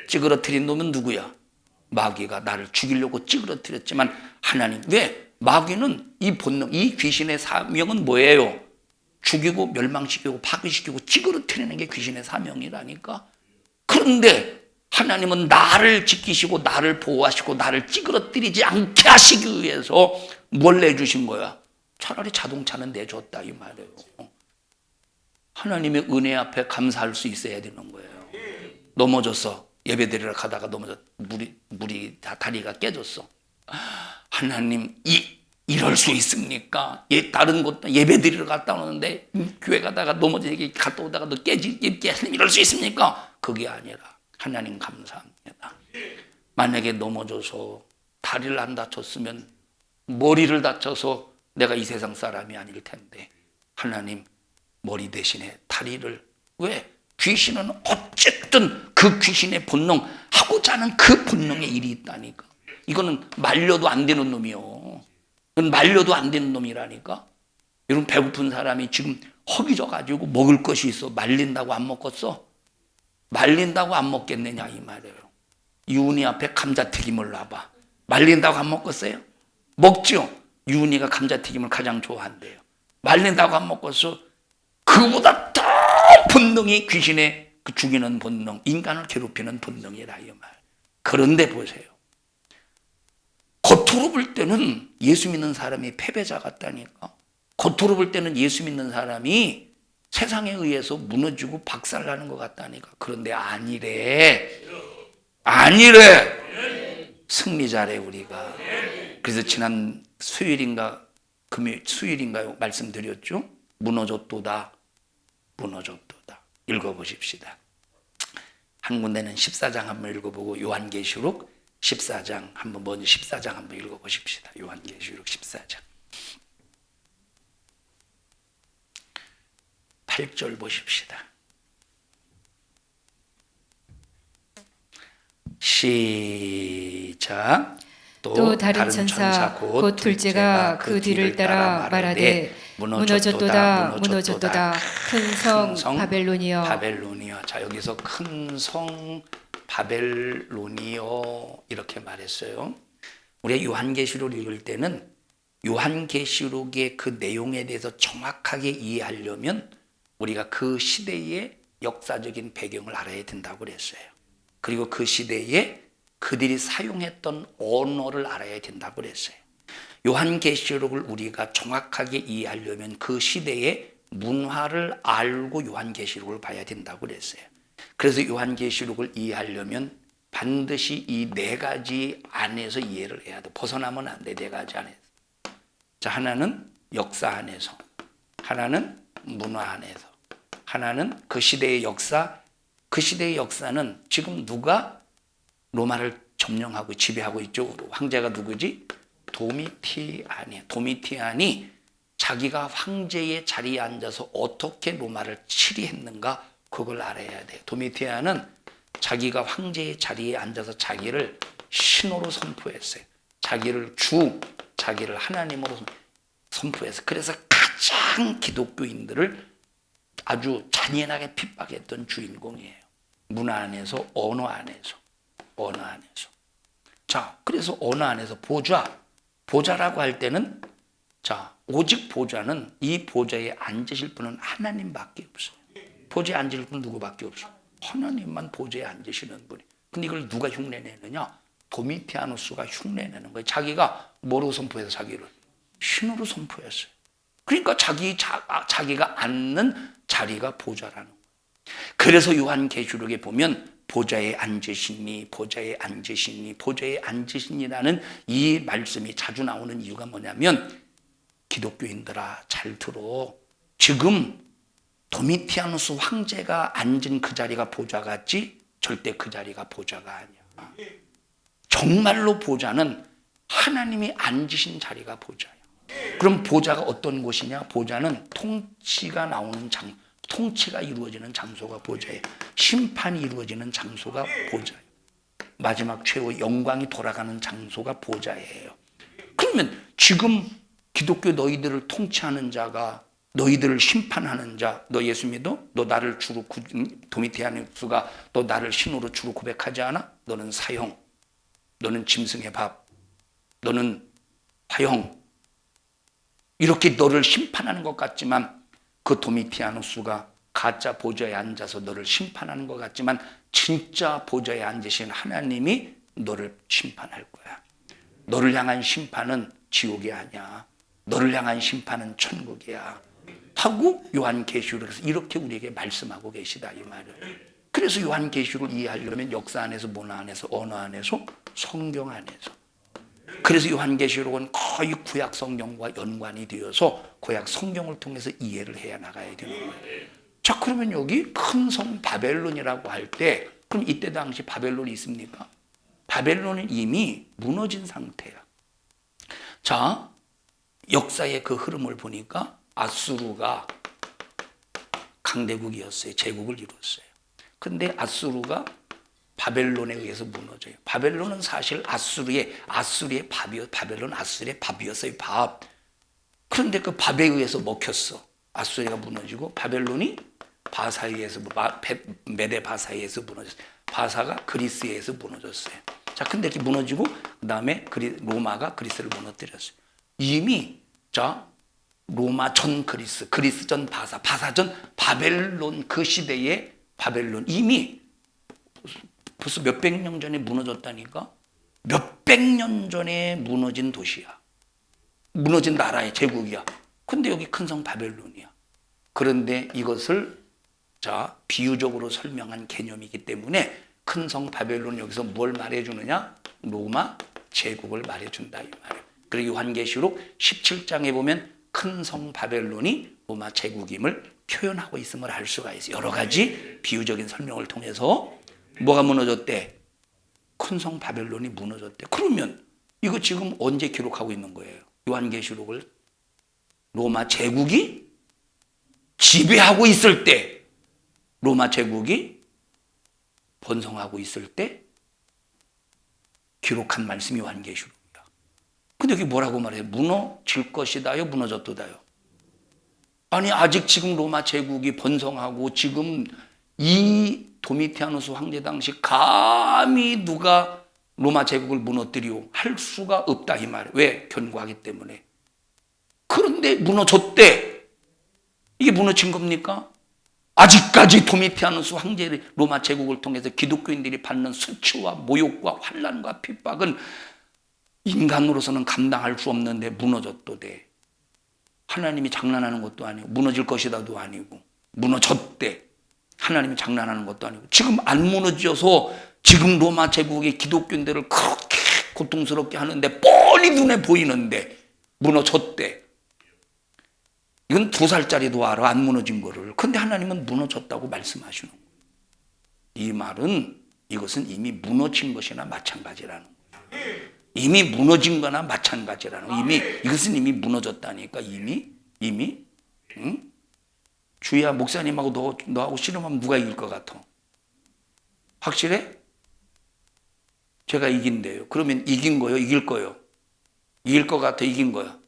찌그러뜨린 놈은 누구야? 마귀가 나를 죽이려고 찌그러뜨렸지만 하나님, 왜? 마귀는 이 본능, 이 귀신의 사명은 뭐예요? 죽이고 멸망시키고 파괴시키고 찌그러뜨리는 게 귀신의 사명이라니까. 그런데 하나님은 나를 지키시고 나를 보호하시고 나를 찌그러뜨리지 않게 하시기 위해서 뭘 내주신 거야? 차라리 자동차는 내줬다 이 말이에요. 하나님의 은혜 앞에 감사할 수 있어야 되는 거예요. 넘어졌어. 예배드리러 가다가 넘어져 물이 다 다리가 깨졌어. 하나님, 이럴 수 있습니까? 다른 곳 예배드리러 갔다 오는데 교회 가다가 넘어지게 갔다 오다가 깨지게 하나님 이럴 수 있습니까? 그게 아니라 하나님 감사합니다. 만약에 넘어져서 다리를 안 다쳤으면 머리를 다쳐서 내가 이 세상 사람이 아닐 텐데, 하나님 머리 대신에 다리를, 왜? 귀신은 어쨌든 그 귀신의 본능, 하고자 하는 그 본능의 일이 있다니까. 이거는 말려도 안 되는 놈이요. 이건 말려도 안 되는 놈이라니까. 여러분, 배고픈 사람이 지금 허기져가지고 먹을 것이 있어. 말린다고 안 먹겠어? 말린다고 안 먹겠느냐 이 말이에요. 유은이 앞에 감자튀김을 놔봐. 말린다고 안 먹겠어요? 먹죠. 유은이가 감자튀김을 가장 좋아한대요. 말린다고 안 먹겠어? 그보다 더 본능이 귀신의 그 죽이는 본능, 인간을 괴롭히는 본능이라 이 말. 그런데 보세요. 겉으로 볼 때는 예수 믿는 사람이 패배자 같다니까. 겉으로 볼 때는 예수 믿는 사람이 세상에 의해서 무너지고 박살나는 것 같다니까. 그런데 아니래. 아니래. 승리자래 우리가. 그래서 지난 수요일인가요? 말씀드렸죠. 무너졌도다. 무너졌도다. 읽어보십시다. 한 군데는 14장 한번 읽어보고 요한계시록 14장 한번, 먼저 14장 한번 읽어보십시다. 요한계시록 14장 8절 보십시다. 시작. 또 다른 천사 곧 둘째가 그 뒤를 따라 말하되 무너졌도다 무너졌도다 큰 성 바벨론이여. 바벨론이여. 자, 여기서 큰 성 바벨론이여 이렇게 말했어요. 우리가 요한계시록을 읽을 때는 요한계시록의 그 내용에 대해서 정확하게 이해하려면 우리가 그 시대의 역사적인 배경을 알아야 된다고 그랬어요. 그리고 그 시대에 그들이 사용했던 언어를 알아야 된다고 그랬어요. 요한계시록을 우리가 정확하게 이해하려면 그 시대의 문화를 알고 요한계시록을 봐야 된다고 그랬어요. 그래서 요한계시록을 이해하려면 반드시 이 네 가지 안에서 이해를 해야 돼. 벗어나면 안 돼. 네 가지 안에서. 자, 하나는 역사 안에서, 하나는 문화 안에서, 하나는 그 시대의 역사. 그 시대의 역사는 지금 누가 로마를 점령하고 지배하고 있죠. 황제가 누구지? 도미티안이에요. 도미티안이 자기가 황제의 자리에 앉아서 어떻게 로마를 치리했는가, 그걸 알아야 돼요. 도미티안은 자기가 황제의 자리에 앉아서 자기를 신으로 선포했어요. 자기를 자기를 하나님으로 선포했어요. 그래서 가장 기독교인들을 아주 잔인하게 핍박했던 주인공이에요. 문화 안에서, 언어 안에서. 자, 그래서 언어 안에서 보좌라고 할 때는, 자, 오직 보좌는, 이 보좌에 앉으실 분은 하나님밖에 없어요. 보좌에 앉으실 분은 누구밖에 없어요. 하나님만 보좌에 앉으시는 분이. 근데 이걸 누가 흉내내느냐? 도미티아누스가 흉내내는 거예요. 자기가 뭐로 선포해서 자기를? 신으로 선포했어요. 그러니까 자기가 앉는 자리가 보좌라는 거예요. 그래서 요한계시록에 보면 보좌에 앉으시니 보좌에 앉으시니 보좌에 앉으시니라는 이 말씀이 자주 나오는 이유가 뭐냐면, 기독교인들아 잘 들어. 지금 도미티아누스 황제가 앉은 그 자리가 보좌 같지? 절대 그 자리가 보좌가 아니야. 정말로 보좌는 하나님이 앉으신 자리가 보좌예요. 그럼 보좌가 어떤 곳이냐? 보좌는 통치가 나오는 통치가 이루어지는 장소가 보좌예요. 심판이 이루어지는 장소가 보좌예요. 마지막 최후 영광이 돌아가는 장소가 보좌예요. 그러면 지금 기독교 너희들을 통치하는 자가, 너희들을 심판하는 자, 너 예수 믿어? 너 나를 주로, 도미티아누스가 너 나를 신으로 주로 고백하지 않아? 너는 사형, 너는 짐승의 밥, 너는 화형, 이렇게 너를 심판하는 것 같지만 그 도미티아누스가 가짜 보좌에 앉아서 너를 심판하는 것 같지만 진짜 보좌에 앉으신 하나님이 너를 심판할 거야. 너를 향한 심판은 지옥이 아니야. 너를 향한 심판은 천국이야. 하고 요한계시록에서 이렇게 우리에게 말씀하고 계시다, 이 말을. 그래서 요한계시록을 이해하려면 역사 안에서, 문화 안에서, 언어 안에서, 성경 안에서. 그래서 요한계시록은 거의 구약 성경과 연관이 되어서 구약 성경을 통해서 이해를 해야 나가야 되는 거예요. 자, 그러면 여기 큰 성 바벨론이라고 할 때, 그럼 이때 당시 바벨론이 있습니까? 바벨론은 이미 무너진 상태야. 자, 역사의 그 흐름을 보니까 아수르가 강대국이었어요. 제국을 이뤘어요. 근데 아수르가 바벨론에 의해서 무너져요. 바벨론은 사실 아수르의 밥이었어요. 바벨론 아수르의 밥이었어요. 밥. 그런데 그 밥에 의해서 먹혔어. 아수르가 무너지고 바벨론이 바사에 의해서, 메데 바사에 의해서 무너졌어요. 바사가 그리스에 의해서 무너졌어요. 자, 근데 이렇게 무너지고 그 다음에 로마가 그리스를 무너뜨렸어요. 이미 자, 로마 전 그리스, 그리스 전 바사, 바사 전 바벨론, 그 시대의 바벨론 이미 벌써 몇백 년 전에 무너졌다니까? 몇백 년 전에 무너진 도시야. 무너진 나라의 제국이야. 근데 여기 큰 성 바벨론이야. 그런데 이것을 자, 비유적으로 설명한 개념이기 때문에 큰 성 바벨론 여기서 뭘 말해주느냐? 로마 제국을 말해준다, 이 말이에요. 그리고 요한계시록 17장에 보면 큰 성 바벨론이 로마 제국임을 표현하고 있음을 알 수가 있어요. 여러 가지 비유적인 설명을 통해서. 뭐가 무너졌대? 큰 성 바벨론이 무너졌대. 그러면 이거 지금 언제 기록하고 있는 거예요? 요한계시록을 로마 제국이 지배하고 있을 때, 로마 제국이 번성하고 있을 때 기록한 말씀이 요한계시록이야. 근데 여기 뭐라고 말해요? 무너질 것이다요? 무너졌도다요? 아니, 아직 지금 로마 제국이 번성하고 지금 이 도미티아누스 황제 당시 감히 누가 로마 제국을 무너뜨리고 할 수가 없다, 이 말이에요. 왜? 견고하기 때문에. 그런데 무너졌대. 이게 무너진 겁니까? 아직까지 도미티아누스 황제의 로마 제국을 통해서 기독교인들이 받는 수치와 모욕과 환난과 핍박은 인간으로서는 감당할 수 없는데 무너졌도대. 하나님이 장난하는 것도 아니고 무너질 것이다도 아니고 무너졌대. 하나님이 장난하는 것도 아니고 지금 안 무너져서 지금 로마 제국의 기독교인들을 그렇게 고통스럽게 하는데 뻔히 눈에 보이는데 무너졌대. 이건 2살짜리도 알아, 안 무너진 거를. 근데 하나님은 무너졌다고 말씀하시는 거예요. 이 말은 이것은 이미 무너진 것이나 마찬가지라는 거예요. 이미 무너진 거나 마찬가지라는 거예요. 이것은 이미 무너졌다니까. 이미 응? 주희야, 목사님하고 너하고 씨름하면 누가 이길 것 같아? 확실해? 제가 이긴대요. 그러면 이긴 거요? 이길 거요? 이길 것 같아? 이긴 거야?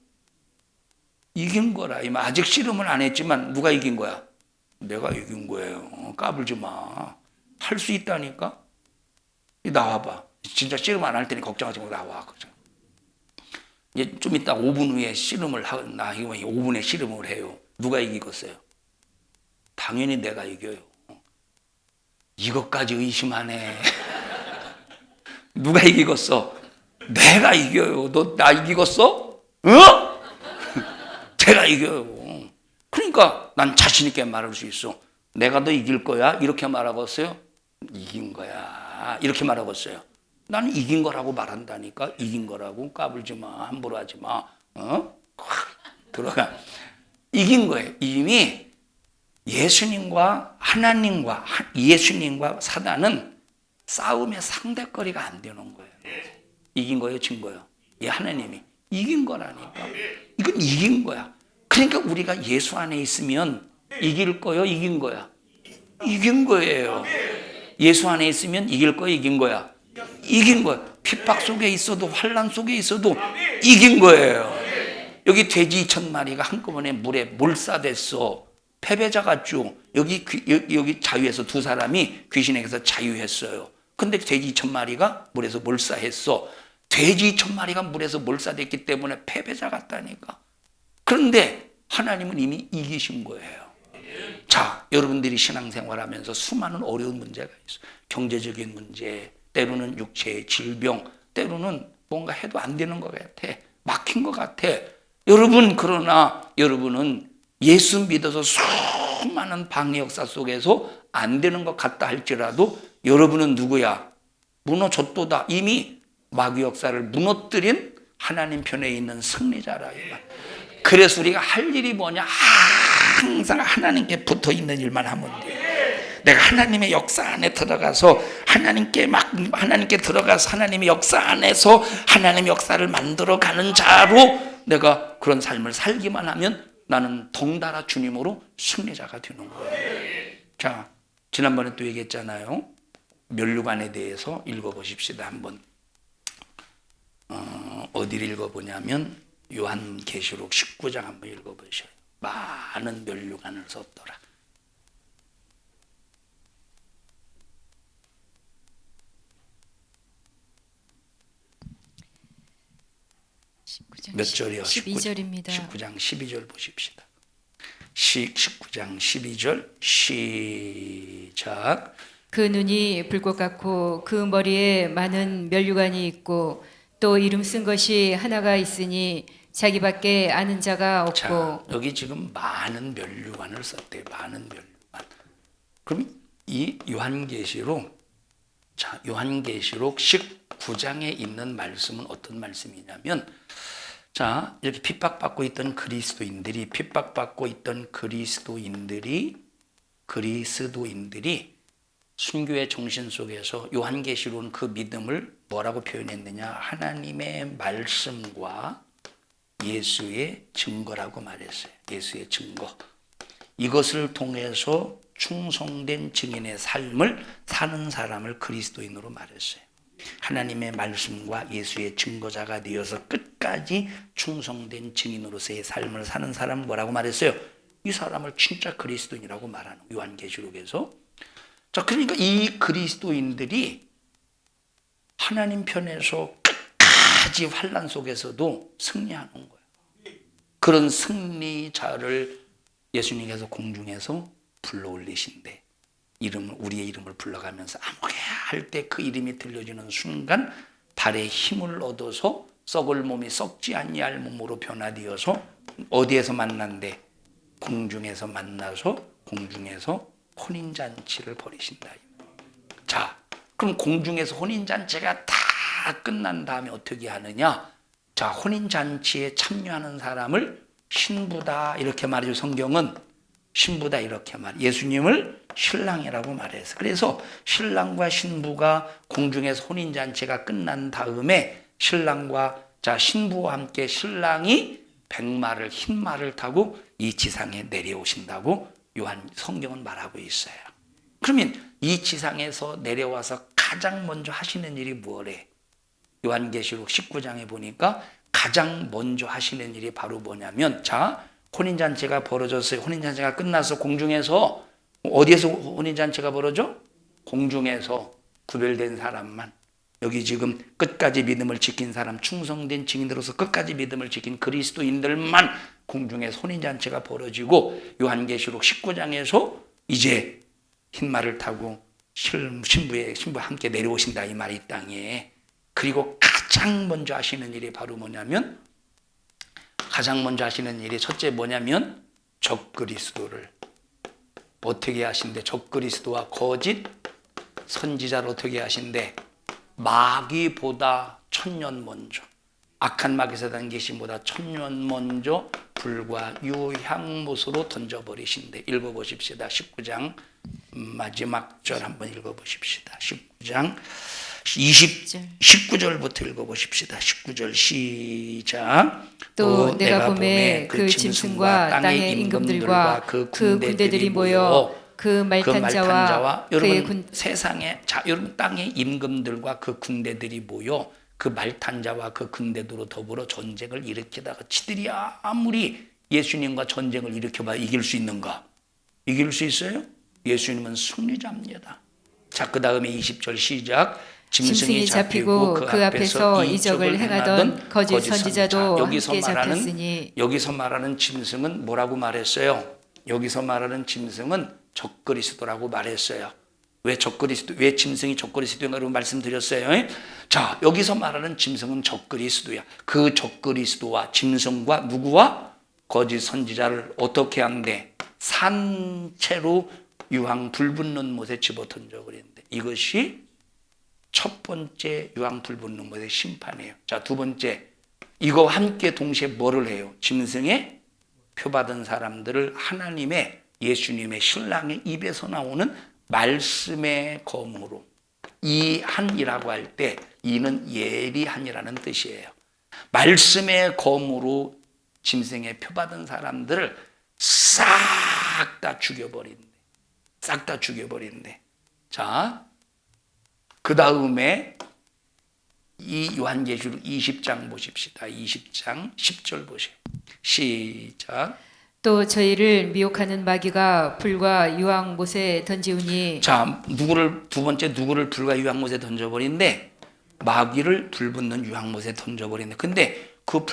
이긴 거라. 아직 씨름을 안 했지만 누가 이긴 거야? 내가 이긴 거예요. 까불지 마. 할 수 있다니까? 나와봐. 진짜 씨름 안 할 테니 걱정하지 말고 나와. 이제 좀 이따 5분 후에 씨름을 하나, 5분에 씨름을 해요. 누가 이기겠어요? 당연히 내가 이겨요. 이것까지 의심하네. 누가 이기겠어? 내가 이겨요. 너 나 이기겠어? 제가 이겨요. 그러니까 난 자신 있게 말할 수 있어. 내가 너 이길 거야? 이렇게 말하겠어요? 이긴 거야. 이렇게 말하겠어요? 나는 이긴 거라고 말한다니까. 이긴 거라고. 까불지 마. 함부로 하지 마. 들어가. 이긴 거예요. 이미 예수님과 예수님과 사단은 싸움의 상대거리가 안 되는 거예요. 이긴 거예요, 진 거예요? 예, 하나님이 이긴 거라니까. 이건 이긴 거야. 그러니까 우리가 예수 안에 있으면 이길 거요, 이긴 거야? 이긴 거예요. 예수 안에 있으면 이길 거야, 이긴 거야? 이긴 거야. 핍박 속에 있어도 환난 속에 있어도 이긴 거예요. 여기 돼지 2,000마리가 한꺼번에 물에 몰사됐어. 패배자 같죠. 여기 자유해서 두 사람이 귀신에게서 자유했어요. 근데 돼지 2,000마리가 물에서 몰사했어. 돼지 2,000마리가 물에서 몰사됐기 때문에 패배자 같다니까. 그런데 하나님은 이미 이기신 거예요. 자, 여러분들이 신앙생활하면서 수많은 어려운 문제가 있어. 경제적인 문제, 때로는 육체의 질병, 때로는 뭔가 해도 안 되는 것 같아. 막힌 것 같아. 여러분, 그러나 여러분은 예수 믿어서 수많은 방해 역사 속에서 안 되는 것 같다 할지라도 여러분은 누구야? 무너졌도다. 이미 마귀 역사를 무너뜨린 하나님 편에 있는 승리자라. 그래서 우리가 할 일이 뭐냐? 항상 하나님께 붙어 있는 일만 하면 돼. 내가 하나님의 역사 안에 들어가서 하나님께 들어가서 하나님의 역사 안에서 하나님의 역사를 만들어가는 자로 내가 그런 삶을 살기만 하면 나는 덩달아 주님으로 승리자가 되는 거예요. 자, 지난번에 또 얘기했잖아요. 면류관에 대해서 읽어보십시다. 한번 어디를 읽어보냐면 요한계시록 19장 한번 읽어보셔요. 많은 면류관을 썼더라. 몇 절이요? 12절입니다. 19장 12절 보십시다. 19장 12절 시작. 그 눈이 불꽃 같고 그 머리에 많은 면류관이 있고 또 이름 쓴 것이 하나가 있으니 자기밖에 아는 자가 없고. 자, 여기 지금 많은 면류관을 썼대요. 많은 면류관. 그럼 이 요한계시록 19장에 있는 말씀은 어떤 말씀이냐면, 자, 이렇게 핍박받고 있던 그리스도인들이 순교의 정신 속에서 요한계시록은 그 믿음을 뭐라고 표현했느냐? 하나님의 말씀과 예수의 증거라고 말했어요. 예수의 증거. 이것을 통해서 충성된 증인의 삶을 사는 사람을 그리스도인으로 말했어요. 하나님의 말씀과 예수의 증거자가 되어서 끝까지 충성된 증인으로서의 삶을 사는 사람은 뭐라고 말했어요? 이 사람을 진짜 그리스도인이라고 말하는 요한계시록에서. 자, 그러니까 이 그리스도인들이 하나님 편에서 끝까지 환난 속에서도 승리하는 거예요. 그런 승리자를 예수님께서 공중에서 불러올리신대. 우리의 이름을 불러가면서 아무개 할 때 그 이름이 들려지는 순간 달의 힘을 얻어서 썩을 몸이 썩지 아니할 몸으로 변화되어서 어디에서 만난대? 공중에서 만나서 공중에서 혼인잔치를 벌이신다. 자, 그럼 공중에서 혼인잔치가 다 끝난 다음에 어떻게 하느냐? 자, 혼인잔치에 참여하는 사람을 신부다 이렇게 말해줘. 성경은 신부다 이렇게 말해. 예수님을 신랑이라고 말해서. 그래서 신랑과 신부가 공중에서 혼인잔치가 끝난 다음에 신부와 함께 신랑이 백마를 흰 말을 타고 이 지상에 내려오신다고 성경은 말하고 있어요. 그러면 이 지상에서 내려와서 가장 먼저 하시는 일이 뭐래? 요한계시록 19장에 보니까 가장 먼저 하시는 일이 바로 뭐냐면, 자, 혼인잔치가 벌어졌어요. 혼인잔치가 끝나서 공중에서, 어디에서 혼인잔치가 벌어져? 공중에서 구별된 사람만, 여기 지금 끝까지 믿음을 지킨 사람, 충성된 증인으로서 끝까지 믿음을 지킨 그리스도인들만 공중에서 혼인잔치가 벌어지고, 요한계시록 19장에서 이제 흰말을 타고 신부와 함께 내려오신다 이 말이 땅에. 그리고 가장 먼저 하시는 일이 바로 뭐냐면, 가장 먼저 하시는 일이 첫째 뭐냐면 적그리스도를 어떻게 하신대? 적그리스도와 거짓 선지자를 어떻게 하신대? 마귀보다 1000년 먼저, 악한 마귀 사단 계심보다 1000년 먼저 불과 유향못으로 던져버리신대. 읽어보십시다. 19장 마지막 절 한번 읽어보십시다. 19장 19절부터 읽어보십시다. 19절 시작. 또 내가 봄에 그 짐승과 땅의 임금들과 그 군대들이 모여 그 말탄 자와 그의 여러분 세상에 여러분 땅의 임금들과 그 군대들이 모여 그 말탄 자와 그 군대들로 더불어 전쟁을 일으키다가 지들이 아무리 예수님과 전쟁을 일으켜봐 이길 수 있는가? 이길 수 있어요? 예수님은 승리자입니다. 자, 그 다음에 20절 시작. 짐승이 잡히고 그 앞에서 이적을 행하던 거짓 선지자도 함께 잡혔으니. 여기서 말하는 짐승은 뭐라고 말했어요? 여기서 말하는 짐승은 적그리스도라고 말했어요. 왜 짐승이 적그리스도인가라고 말씀드렸어요. 자, 여기서 말하는 짐승은 적그리스도야. 그 적그리스도와 짐승과 누구와? 거짓 선지자를 어떻게 한대? 산채로 유황 불붙는 못에 집어 던져버린대. 이것이 첫 번째 유황 불붙는 못의 심판이에요. 자, 두 번째, 이거 함께 동시에 뭐를 해요? 짐승의 표받은 사람들을 하나님의 예수님의 신랑의 입에서 나오는 말씀의 검으로, 이한이라고 할 때 이는 예리한이라는 뜻이에요. 말씀의 검으로 짐승의 표받은 사람들을 싹 다 죽여버린대. 싹 다 죽여버린대. 자, 그 다음에 이 요한계시록 20장 보십시다. 20장 10절 보세요. 시작. 또 저희를 미혹하는 마귀가 불과 유황못에 던지우니. 자, 두 번째 누구를 불과 유황못에 던져버린데 마귀를 불붙는 유황못에 던져버린데, 근데 그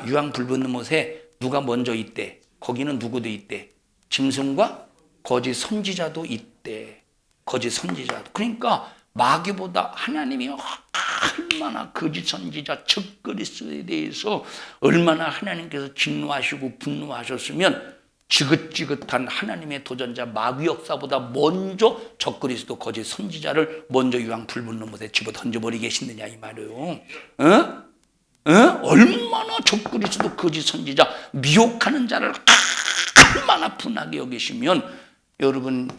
유황 불붙는 못에 누가 먼저 있대? 거기는 누구도 있대? 짐승과 거짓 선지자도 있대. 거짓 선지자도. 그러니까 마귀보다 하나님이 얼마나 거짓 선지자 적그리스도에 대해서 얼마나 하나님께서 진노하시고 분노하셨으면 지긋지긋한 하나님의 도전자 마귀 역사보다 먼저 적그리스도 거짓 선지자를 먼저 유황 불붙는 못에 집어 던져버리겠느냐 이 말이에요. 얼마나 적그리스도 거짓 선지자 미혹하는 자를 얼마나 분하게 여기시면, 여러분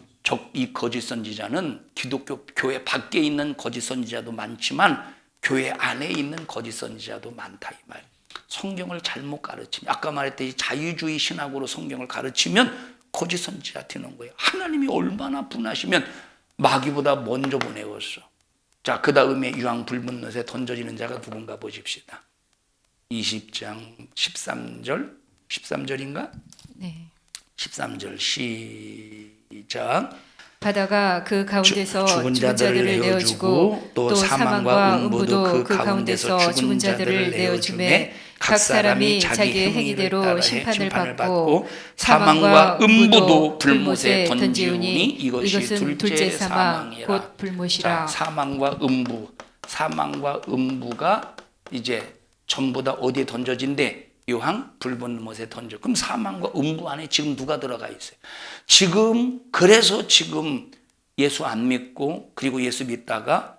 이 거짓 선지자는 기독교 교회 밖에 있는 거짓 선지자도 많지만 교회 안에 있는 거짓 선지자도 많다 이 말. 성경을 잘못 가르치면, 아까 말했듯이 자유주의 신학으로 성경을 가르치면 거짓 선지자 되는 거예요. 하나님이 얼마나 분하시면 마귀보다 먼저 보내었어. 자, 그 다음에 유황 불붙는 것에 던져지는 자가 누군가 보십시다. 20장 13절인가? 네. 13절 시작. 바다가 그 가운데서 죽은 자들을 내어주고 또 사망과 음부도 그 가운데서 죽은 자들을 내어주매 각 사람이 자기의 행위대로 심판을 받고 사망과 음부도 불못에 던지우니 이것은 둘째 사망 곧 불못이라. 사망과 음부가 이제 전부 다 어디에 던져진대? 유황 불붙는 못에 던져. 그럼 사망과 음부 안에 지금 누가 들어가 있어요? 그래서 지금 예수 안 믿고 그리고 예수 믿다가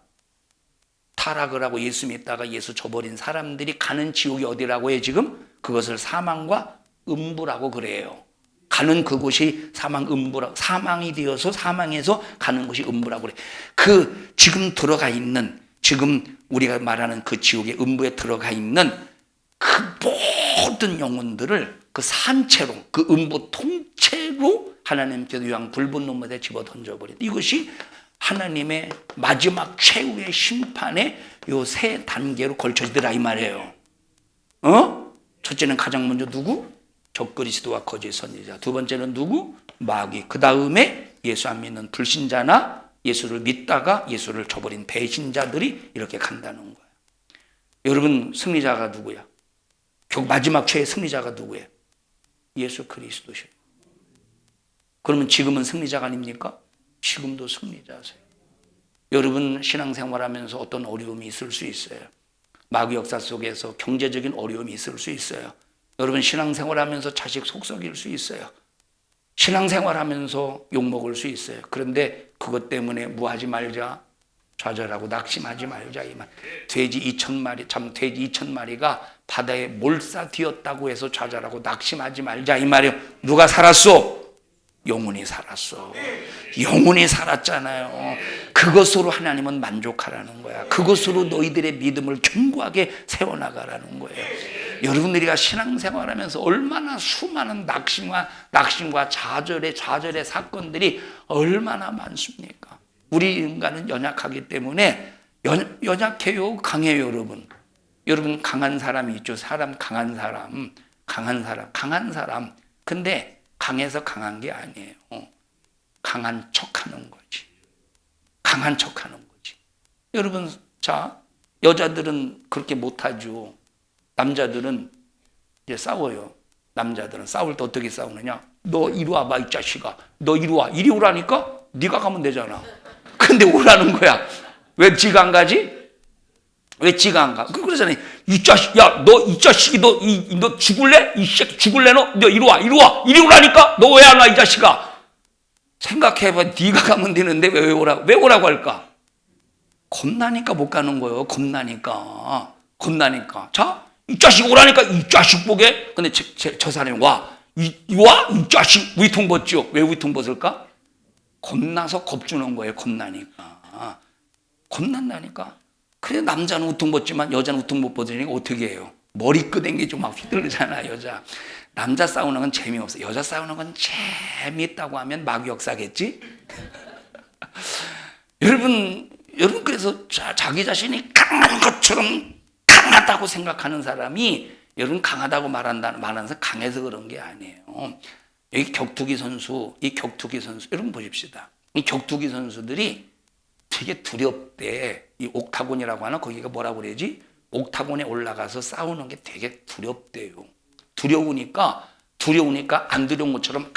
타락을 하고 예수 믿다가 예수 저버린 사람들이 가는 지옥이 어디라고 해요? 지금 그것을 사망과 음부라고 그래요. 가는 그곳이 음부라고, 사망이 되어서 사망에서 가는 곳이 음부라고 그래. 지금 들어가 있는, 지금 우리가 말하는 그 지옥의 음부에 들어가 있는 그 모든 영혼들을 그 산채로, 그 음부 통째로 하나님께서 유황 불붙는 못에 집어 던져버린, 이것이 하나님의 마지막 최후의 심판의 요 세 단계로 걸쳐지더라 이 말이에요. 첫째는 가장 먼저 누구? 적그리스도와 거짓 선지자. 두 번째는 누구? 마귀. 그 다음에 예수 안 믿는 불신자나 예수를 믿다가 예수를 저버린 배신자들이 이렇게 간다는 거예요. 여러분, 승리자가 누구야? 마지막 최의 승리자가 누구예요? 예수 그리스도시요. 그러면 지금은 승리자가 아닙니까? 지금도 승리자세요. 여러분 신앙생활하면서 어떤 어려움이 있을 수 있어요. 마귀 역사 속에서 경제적인 어려움이 있을 수 있어요. 여러분 신앙생활하면서 자식 속썩일 수 있어요. 신앙생활하면서 욕먹을 수 있어요. 그런데 그것 때문에 무하지 말자, 좌절하고 낙심하지 말자 이 말. 돼지 2,000마리가 바다에 몰사되었다고 해서 좌절하고 낙심하지 말자 이 말이에요. 누가 살았어? 영혼이 살았어. 영혼이 살았잖아요. 그것으로 하나님은 만족하라는 거야. 그것으로 너희들의 믿음을 견고하게 세워나가라는 거예요. 여러분들이가 신앙생활하면서 얼마나 수많은 낙심과 좌절의 사건들이 얼마나 많습니까? 우리 인간은 연약하기 때문에 연약해요, 강해요, 여러분. 여러분 강한 사람이 있죠. 강한 사람. 근데 강해서 강한 게 아니에요. 강한 척하는 거지. 여러분, 자, 여자들은 그렇게 못하죠. 남자들은 이제 싸워요. 남자들은 싸울 때 어떻게 싸우느냐? 너 이리 와봐, 이 자식아. 너 이리 와. 이리 오라니까? 네가 가면 되잖아. 근데 오라는 거야. 왜 지가 안 가지? 왜 지가 안 가? 그러잖아요. 이 자식, 야, 너 이 자식이 너 죽을래? 이 새끼 죽을래? 너 이리 와. 이리 오라니까? 너 왜 안 와, 이 자식아? 생각해봐. 네가 가면 되는데 왜 오라고 할까? 겁나니까 못 가는 거예요. 겁나니까. 자, 이 자식 오라니까 이 자식 보게. 근데 저 사람이 와. 이 자식 위통 벗죠. 왜 위통 벗을까? 겁나서 겁주는 거예요. 겁난다니까. 그래 남자는 우통 벗지만 여자는 우통 못 벗으니까 어떻게 해요? 머리끄댕기 좀 막 휘둘르잖아 여자. 남자 싸우는 건 재미없어. 여자 싸우는 건 재미있다고 하면 마귀역사겠지? 여러분 그래서 자기 자신이 강한 것처럼 강하다고 생각하는 사람이 여러분 강하다고 말하면서 강해서 그런 게 아니에요. 여기 격투기 선수 여러분 보십시다. 이 격투기 선수들이 되게 두렵대. 이 옥타곤이라고 하나? 거기가 뭐라고 그러지? 옥타곤에 올라가서 싸우는 게 되게 두렵대요. 두려우니까 안 두려운 것처럼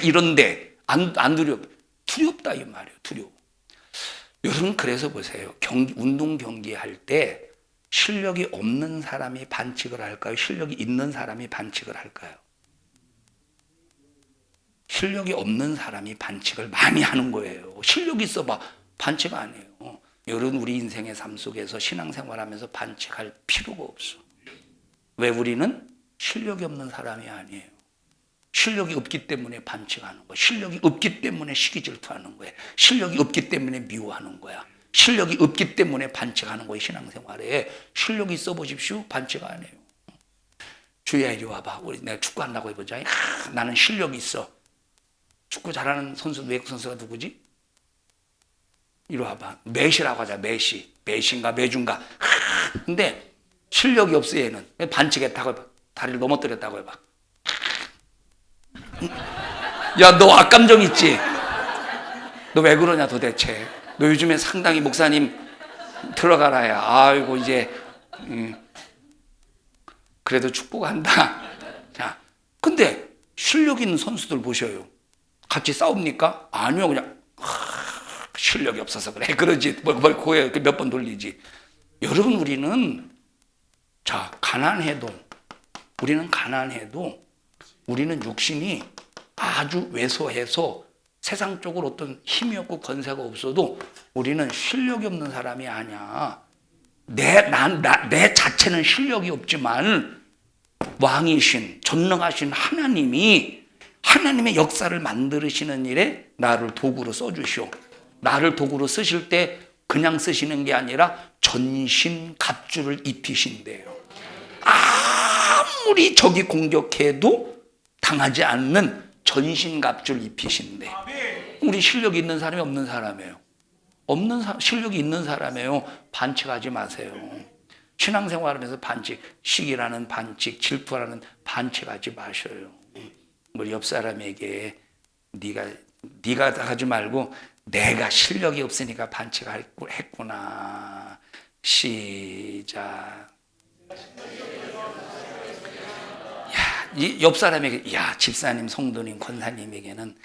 이런데 안 두렵다 이 말이에요. 두려워. 여러분 그래서 보세요. 운동 경기할 때 실력이 없는 사람이 반칙을 할까요? 실력이 있는 사람이 반칙을 할까요? 실력이 없는 사람이 반칙을 많이 하는 거예요. 실력이 있어봐 반칙 안 해요. 여러분 우리 인생의 삶 속에서 신앙생활하면서 반칙할 필요가 없어. 왜? 우리는 실력이 없는 사람이 아니에요. 실력이 없기 때문에 반칙하는 거야. 실력이 없기 때문에 시기질투하는 거야. 실력이 없기 때문에 미워하는 거야. 실력이 없기 때문에 반칙하는 거예요. 신앙생활에 실력이 있어 보십시오. 반칙 안 해요. 주희야 이리 와봐. 내가 축구한다고 해보자. 나는 실력이 있어. 축구 잘하는 선수, 외국 선수가 누구지? 이리 와봐. 메시라고 하자. 메시인가 메준가. 근데 실력이 없어 얘는. 반칙했다고 해봐. 다리를 넘어뜨렸다고 해봐. 야, 너 악감정 있지? 너 왜 그러냐 도대체? 너 요즘에 상당히 목사님 들어가라야. 아이고 이제 그래도 축복한다. 자, 근데 실력 있는 선수들 보셔요. 같이 싸웁니까? 아니요, 그냥 실력이 없어서 그래. 그러지. 뭘 고해 몇 번 돌리지. 여러분 우리는 가난해도 우리는 육신이 아주 왜소해서 세상적으로 어떤 힘이 없고 권세가 없어도 우리는 실력이 없는 사람이 아니야. 내 자체는 실력이 없지만 왕이신 전능하신 하나님의 역사를 만드시는 일에 나를 도구로 써주시오. 나를 도구로 쓰실 때 그냥 쓰시는 게 아니라 전신갑주를 입히신대요. 아무리 적이 공격해도 당하지 않는 전신갑주를 입히신대. 우리 실력이 있는 사람이 없는 사람이에요. 실력이 있는 사람이에요. 반칙하지 마세요. 신앙생활하면서 시기라는 반칙, 질투라는 반칙하지 마셔요. 우리 옆 사람에게 네가 하지 말고 내가 실력이 없으니까 반칙했구나. 시작. 옆 사람에게 집사님, 성도님, 권사님에게는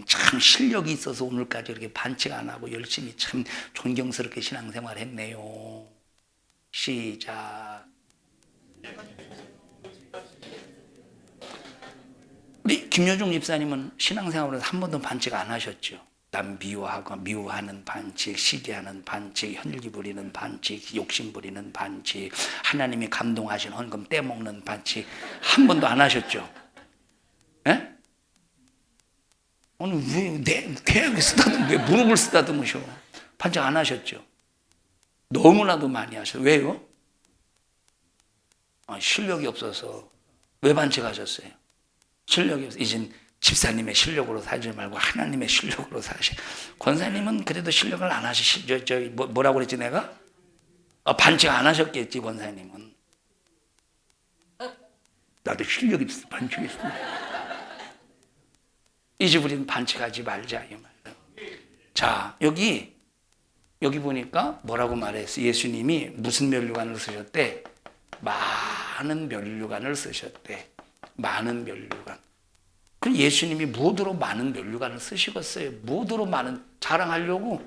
참 실력이 있어서 오늘까지 이렇게 반칙 안 하고 열심히 참 존경스럽게 신앙생활 했네요. 시작. 우리 김여중 집사님은 신앙생활에서 한 번도 반칙 안 하셨죠? 남 미워하고 미워하는 반칙, 시기하는 반칙, 혈기 부리는 반칙, 욕심 부리는 반칙, 하나님이 감동하신 헌금 떼먹는 반칙 한 번도 안 하셨죠? 예? 아니 왜내 계약을 쓰다듬 왜 무릎을 쓰다듬으셔? 반칙 안 하셨죠? 너무나도 많이 하셨어요. 왜요? 실력이 없어서. 왜 반칙하셨어요? 실력이 없어서. 이젠 집사님의 실력으로 살지 말고 하나님의 실력으로 사시. 권사님은 그래도 실력을 안 하시죠. 뭐라고 그랬지 내가? 반칙 안 하셨겠지 권사님은. 나도 실력이 있어 반칙했어. 이 집 우리는 반칙하지 말자 이 말. 자 여기 보니까 뭐라고 말했어? 예수님이 무슨 면류관을 쓰셨대? 많은 면류관을 쓰셨대. 많은 면류관. 그럼 예수님이 무엇으로 많은 면류관을 쓰시겠어요? 무엇으로 많은 자랑하려고?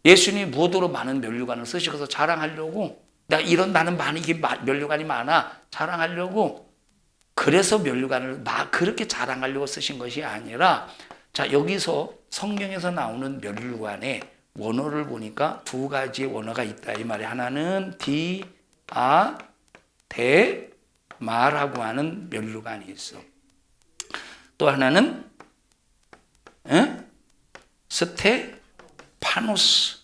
예수님이 무엇으로 많은 면류관을 쓰시고서 자랑하려고? 나는 많이 면류관이 많아 자랑하려고? 그래서 면류관을 그렇게 자랑하려고 쓰신 것이 아니라, 자 여기서 성경에서 나오는 면류관에 원어를 보니까 두 가지의 원어가 있다 이 말이에요. 하나는 디아데마라고 하는 면류관이 있어. 또 하나는 스테파노스.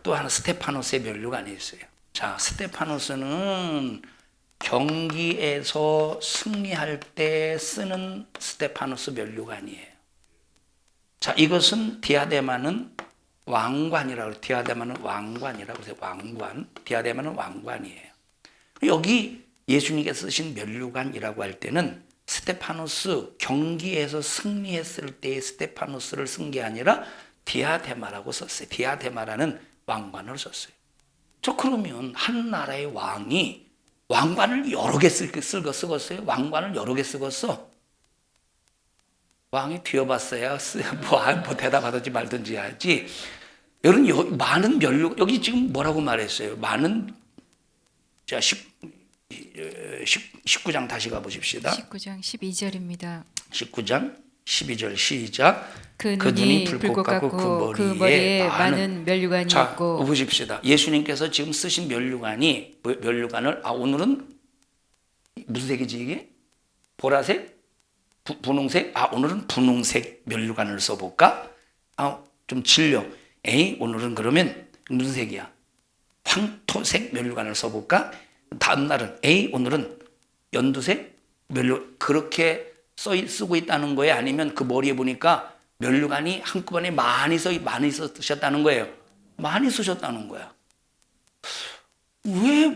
또 하나 스테파노스의 면류관이 있어요. 자, 스테파노스는 경기에서 승리할 때 쓰는 스테파노스 면류관이에요. 자, 이것은 디아데마는 왕관이라고 해요. 디아데마는 왕관이라고 해요. 왕관. 디아데마는 왕관이에요. 여기 예수님께서 쓰신 면류관이라고 할 때는 스테파노스 경기에서 승리했을 때의 스테파노스를 쓴 게 아니라 디아데마라고 썼어요. 디아데마라는 왕관을 썼어요. 저 그러면 한 나라의 왕이 왕관을 여러 개 쓰겠어요? 왕관을 여러 개 쓰겠어? 왕이 뒤어봤어야 뭐 대답하든지 말든지 하지. 여러분 많은 면류 여기 지금 뭐라고 말했어요? 많은 자 19장 다시 가보십시다. 19장 12절입니다. 19장 12절 시작. 그 눈이 불꽃 같고 그 머리에 많은 면류관이 자, 있고. 보십시다. 예수님께서 지금 쓰신 면류관을 오늘은 무슨 색이지 이게? 보라색? 분홍색? 오늘은 분홍색 면류관을 써볼까? 좀 질려. 오늘은 그러면 무슨 색이야? 황토색 면류관을 써볼까? 다음 날은 오늘은 연두색 그렇게 쓰고 있다는 거예요? 아니면 그 머리에 보니까 면류관이 한꺼번에 많이 쓰셨다는 거예요? 많이 쓰셨다는 거야. 왜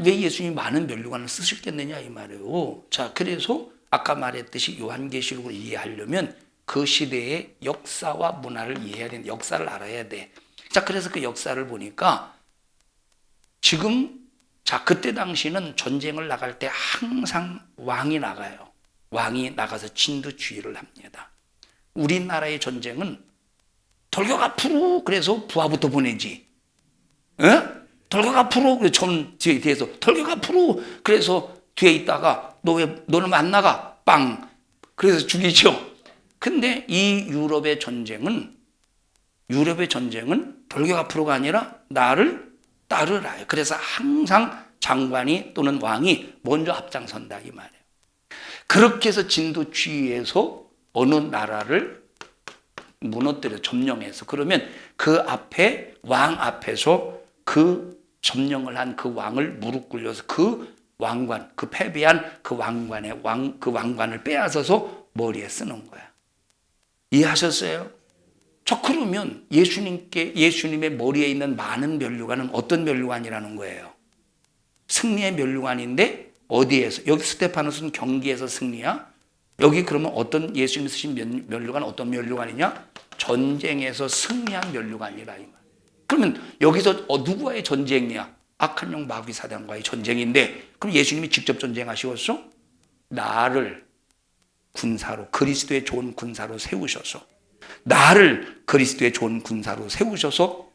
예수님이 많은 면류관을 쓰셨겠느냐 이 말이에요. 자, 그래서 아까 말했듯이 요한계시록을 이해하려면 그 시대의 역사와 문화를 이해해야 되는데 역사를 알아야 돼. 자, 그래서 그 역사를 보니까 지금 그때 당시는 전쟁을 나갈 때 항상 왕이 나가요. 왕이 나가서 진두지휘를 합니다. 우리나라의 전쟁은 돌격 앞으로 그래서 부하부터 보내지. 돌격 앞으로 전 뒤에서 돌격 앞으로 그래서 뒤에 있다가 너는 안 나가 빵 그래서 죽이죠. 근데 이 유럽의 전쟁은 돌격 앞으로가 아니라 나를 따르라요. 그래서 항상 장관이 또는 왕이 먼저 앞장선다 이 말이에요. 그렇게 해서 진두지휘에서 어느 나라를 무너뜨려 점령해서 그러면 그 앞에 왕 앞에서 그 점령을 한 그 왕을 무릎 꿇려서 그 왕관, 그 패배한 그 왕관을 빼앗아서 머리에 쓰는 거야. 이해하셨어요? 그러면 예수님의 머리에 있는 많은 면류관은 어떤 면류관이라는 거예요? 승리의 면류관인데 어디에서? 여기 스테파노스는 경기에서 승리야? 여기 그러면 예수님이 쓰신 면류관 어떤 면류관이냐? 전쟁에서 승리한 면류관이라 이 말. 그러면 여기서 누구와의 전쟁이야? 악한 영 마귀 사단과의 전쟁인데 그럼 예수님이 직접 전쟁하시었어? 나를 군사로 그리스도의 좋은 군사로 세우셔서 나를 그리스도의 좋은 군사로 세우셔서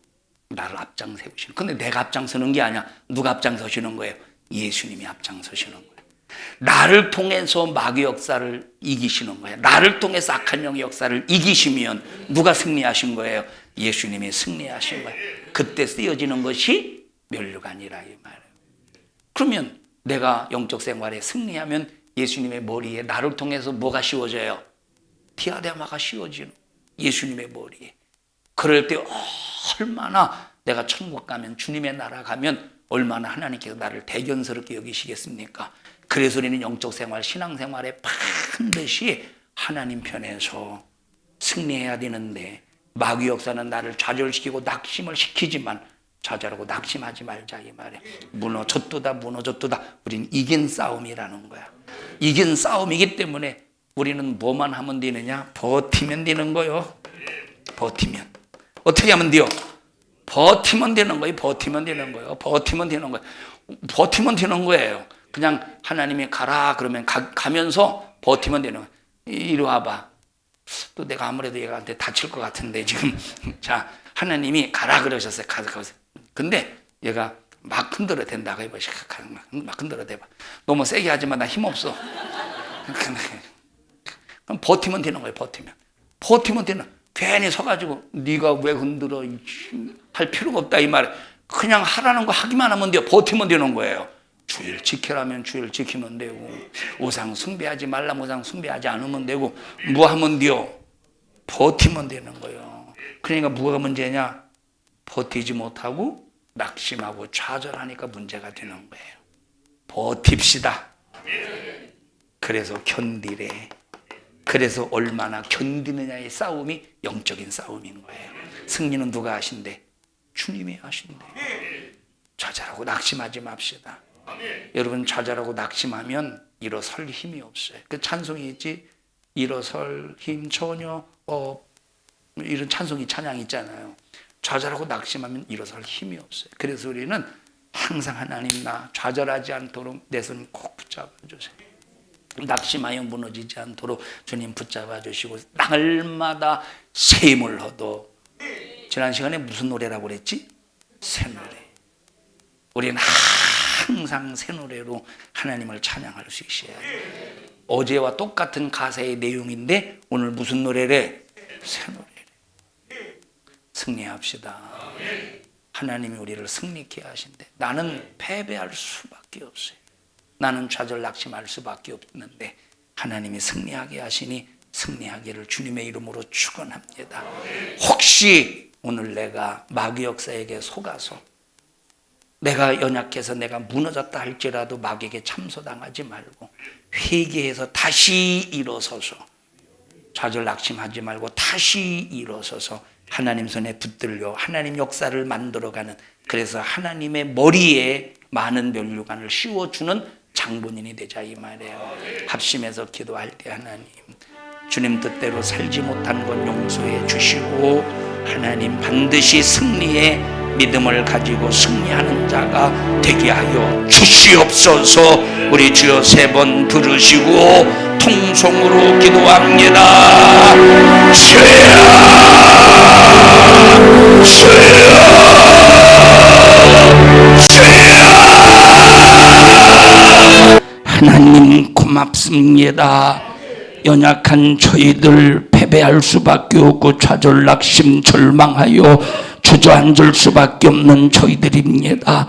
나를 앞장 세우시는. 근데 내가 앞장서는 게 아니야. 누가 앞장서시는 거예요? 예수님이 앞장서시는 거예요. 나를 통해서 마귀 역사를 이기시는 거예요. 나를 통해서 악한 영의 역사를 이기시면 누가 승리하신 거예요? 예수님이 승리하신 거예요. 그때 쓰여지는 것이 면류관이라 이 말이에요. 그러면 내가 영적 생활에 승리하면 예수님의 머리에 나를 통해서 뭐가 씌워져요? 디아데마가 씌워지는 예수님의 머리에. 그럴 때 얼마나 내가 천국 가면, 주님의 나라 가면 얼마나 하나님께서 나를 대견스럽게 여기시겠습니까? 그래서 우리는 영적 생활, 신앙 생활에 반드시 하나님 편에서 승리해야 되는데, 마귀 역사는 나를 좌절시키고 낙심을 시키지만 좌절하고 낙심하지 말자 이 말이에요. 무너졌도다. 우린 이긴 싸움이라는 거야. 이긴 싸움이기 때문에 우리는 뭐만 하면 되느냐? 버티면 되는 거요. 버티면. 어떻게 하면 돼요? 버티면 되는 거예요. 버티면 되는 거예요. 그냥 하나님이 가라 그러면 가면서 버티면 되는 거예요. 이리 와봐. 또 내가 아무래도 얘한테 다칠 것 같은데 지금. 자, 하나님이 가라 그러셨어요. 가세요. 근데 얘가 막 흔들어 댄다고 해봐. 막 흔들어 대봐. 너무 세게 하지만 나 힘없어. 그럼 버티면 되는 거예요. 버티면 되는. 괜히 서가지고 네가 왜 흔들어 할 필요가 없다 이 말. 그냥 하라는 거 하기만 하면 돼요. 버티면 되는 거예요. 주일 지키라면 주일 지키면 되고, 우상 숭배하지 말라면 우상 숭배하지 않으면 되고, 뭐 하면 돼요? 버티면 되는 거예요. 그러니까 뭐가 문제냐? 버티지 못하고 낙심하고 좌절하니까 문제가 되는 거예요. 버팁시다. 그래서 견디래. 그래서 얼마나 견디느냐의 싸움이 영적인 싸움인 거예요. 승리는 누가 하신대? 주님이 하신대. 좌절하고 낙심하지 맙시다. 여러분, 좌절하고 낙심하면 일어설 힘이 없어요. 그 찬송이 있지? 일어설 힘 전혀 이런 찬송이 찬양이 있잖아요. 좌절하고 낙심하면 일어설 힘이 없어요. 그래서 우리는 항상 하나님 나 좌절하지 않도록 내 손 꼭 붙잡아 주세요. 낙심하여 무너지지 않도록 주님 붙잡아 주시고, 날마다 샘을 얻어. 지난 시간에 무슨 노래라고 그랬지? 새 노래. 우리는 항상 새 노래로 하나님을 찬양할 수 있어야 돼요. 어제와 똑같은 가사의 내용인데 오늘 무슨 노래래? 새 노래래. 승리합시다. 하나님이 우리를 승리케 하신대. 나는 패배할 수밖에 없어요. 나는 좌절 낙심할 수밖에 없는데 하나님이 승리하게 하시니 승리하기를 주님의 이름으로 축원합니다. 혹시 오늘 내가 마귀 역사에게 속아서 내가 연약해서 내가 무너졌다 할지라도 마귀에게 참소당하지 말고 회개해서 다시 일어서서, 좌절 낙심하지 말고 다시 일어서서 하나님 손에 붙들려 하나님 역사를 만들어가는, 그래서 하나님의 머리에 많은 면류관을 씌워주는 장본인이 되자 이 말이에요. 합심해서 기도할 때 하나님, 주님 뜻대로 살지 못한 것 용서해 주시고 하나님 반드시 승리의 믿음을 가지고 승리하는 자가 되게 하여 주시옵소서. 우리 주여 3번 부르시고 통성으로 기도합니다. 주여, 주여, 주여. 하나님 고맙습니다. 연약한 저희들 패배할 수밖에 없고 좌절 낙심 절망하여 주저앉을 수밖에 없는 저희들입니다.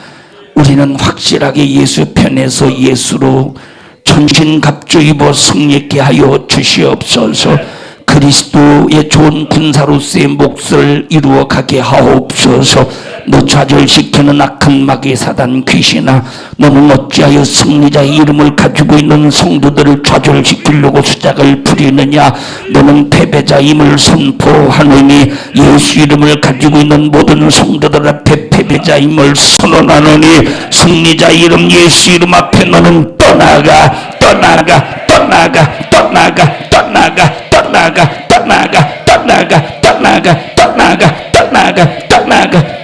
우리는 확실하게 예수 편에서 예수로 전신갑주 입어 승리케 하여 주시옵소서. 그리스도의 좋은 군사로서의 몫을 이루어가게 하옵소서. 너 좌절시키는 악한 마귀 사단 귀신아, 너는 어찌하여 승리자의 이름을 가지고 있는 성도들을 좌절시키려고 수작을 부리느냐? 너는 패배자임을 선포하느니 예수 이름을 가지고 있는 모든 성도들 앞에 패배자임을 선언하느니 승리자 이름 예수 이름 앞에 너는 떠나가 떠나가 떠나가 떠나가 떠나가 떠나가 떠나가 떠나가 떠나가 떠나가 떠나가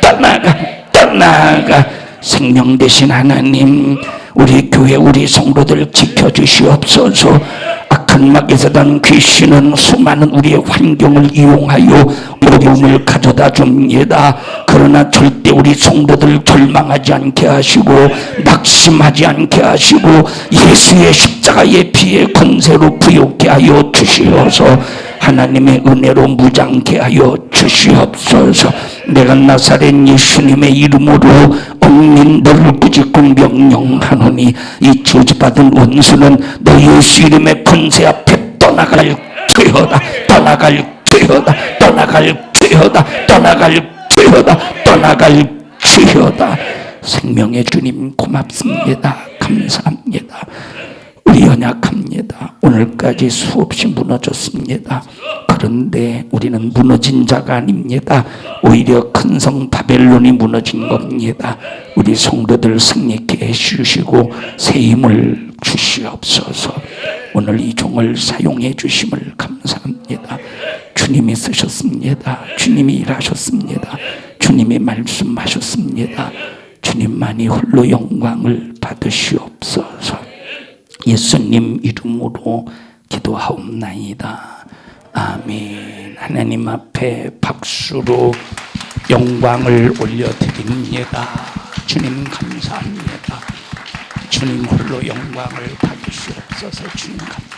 떠나가 떠나가. 생명 되신 하나님, 우리 교회 우리 성도들 지켜주시옵소서. 근막에서 난 귀신은 수많은 우리의 환경을 이용하여 어려움을 가져다 줍니다. 그러나 절대 우리 성도들 절망하지 않게 하시고 낙심하지 않게 하시고 예수의 십자가의 피의 권세로 부욕케 하여 주시어서 하나님의 은혜로 무장케 하여 주시옵소서. 내가 나사렛 예수님의 이름으로 억민들을 꾸짖고 명령하노니 이 저주받은 원수는 너 예수 이름의 권세 앞에 떠나갈 죄어다, 떠나갈 죄어다, 떠나갈 죄어다, 떠나갈 죄어다, 떠나갈 죄어다. 생명의 주님 고맙습니다. 감사합니다. 우리 연약합니다. 오늘까지 수없이 무너졌습니다. 그런데 우리는 무너진 자가 아닙니다. 오히려 큰 성 바벨론이 무너진 겁니다. 우리 성도들 승리케 해주시고 새 힘을 주시옵소서. 오늘 이 종을 사용해 주심을 감사합니다. 주님이 쓰셨습니다. 주님이 일하셨습니다. 주님이 말씀하셨습니다. 주님만이 홀로 영광을 받으시옵소서. 예수님 이름으로 기도하옵나이다. 아멘. 하나님 앞에 박수로 영광을 올려드립니다. 주님 감사합니다. 주님 홀로 영광을 받으시옵소서. 주님 감사합니다.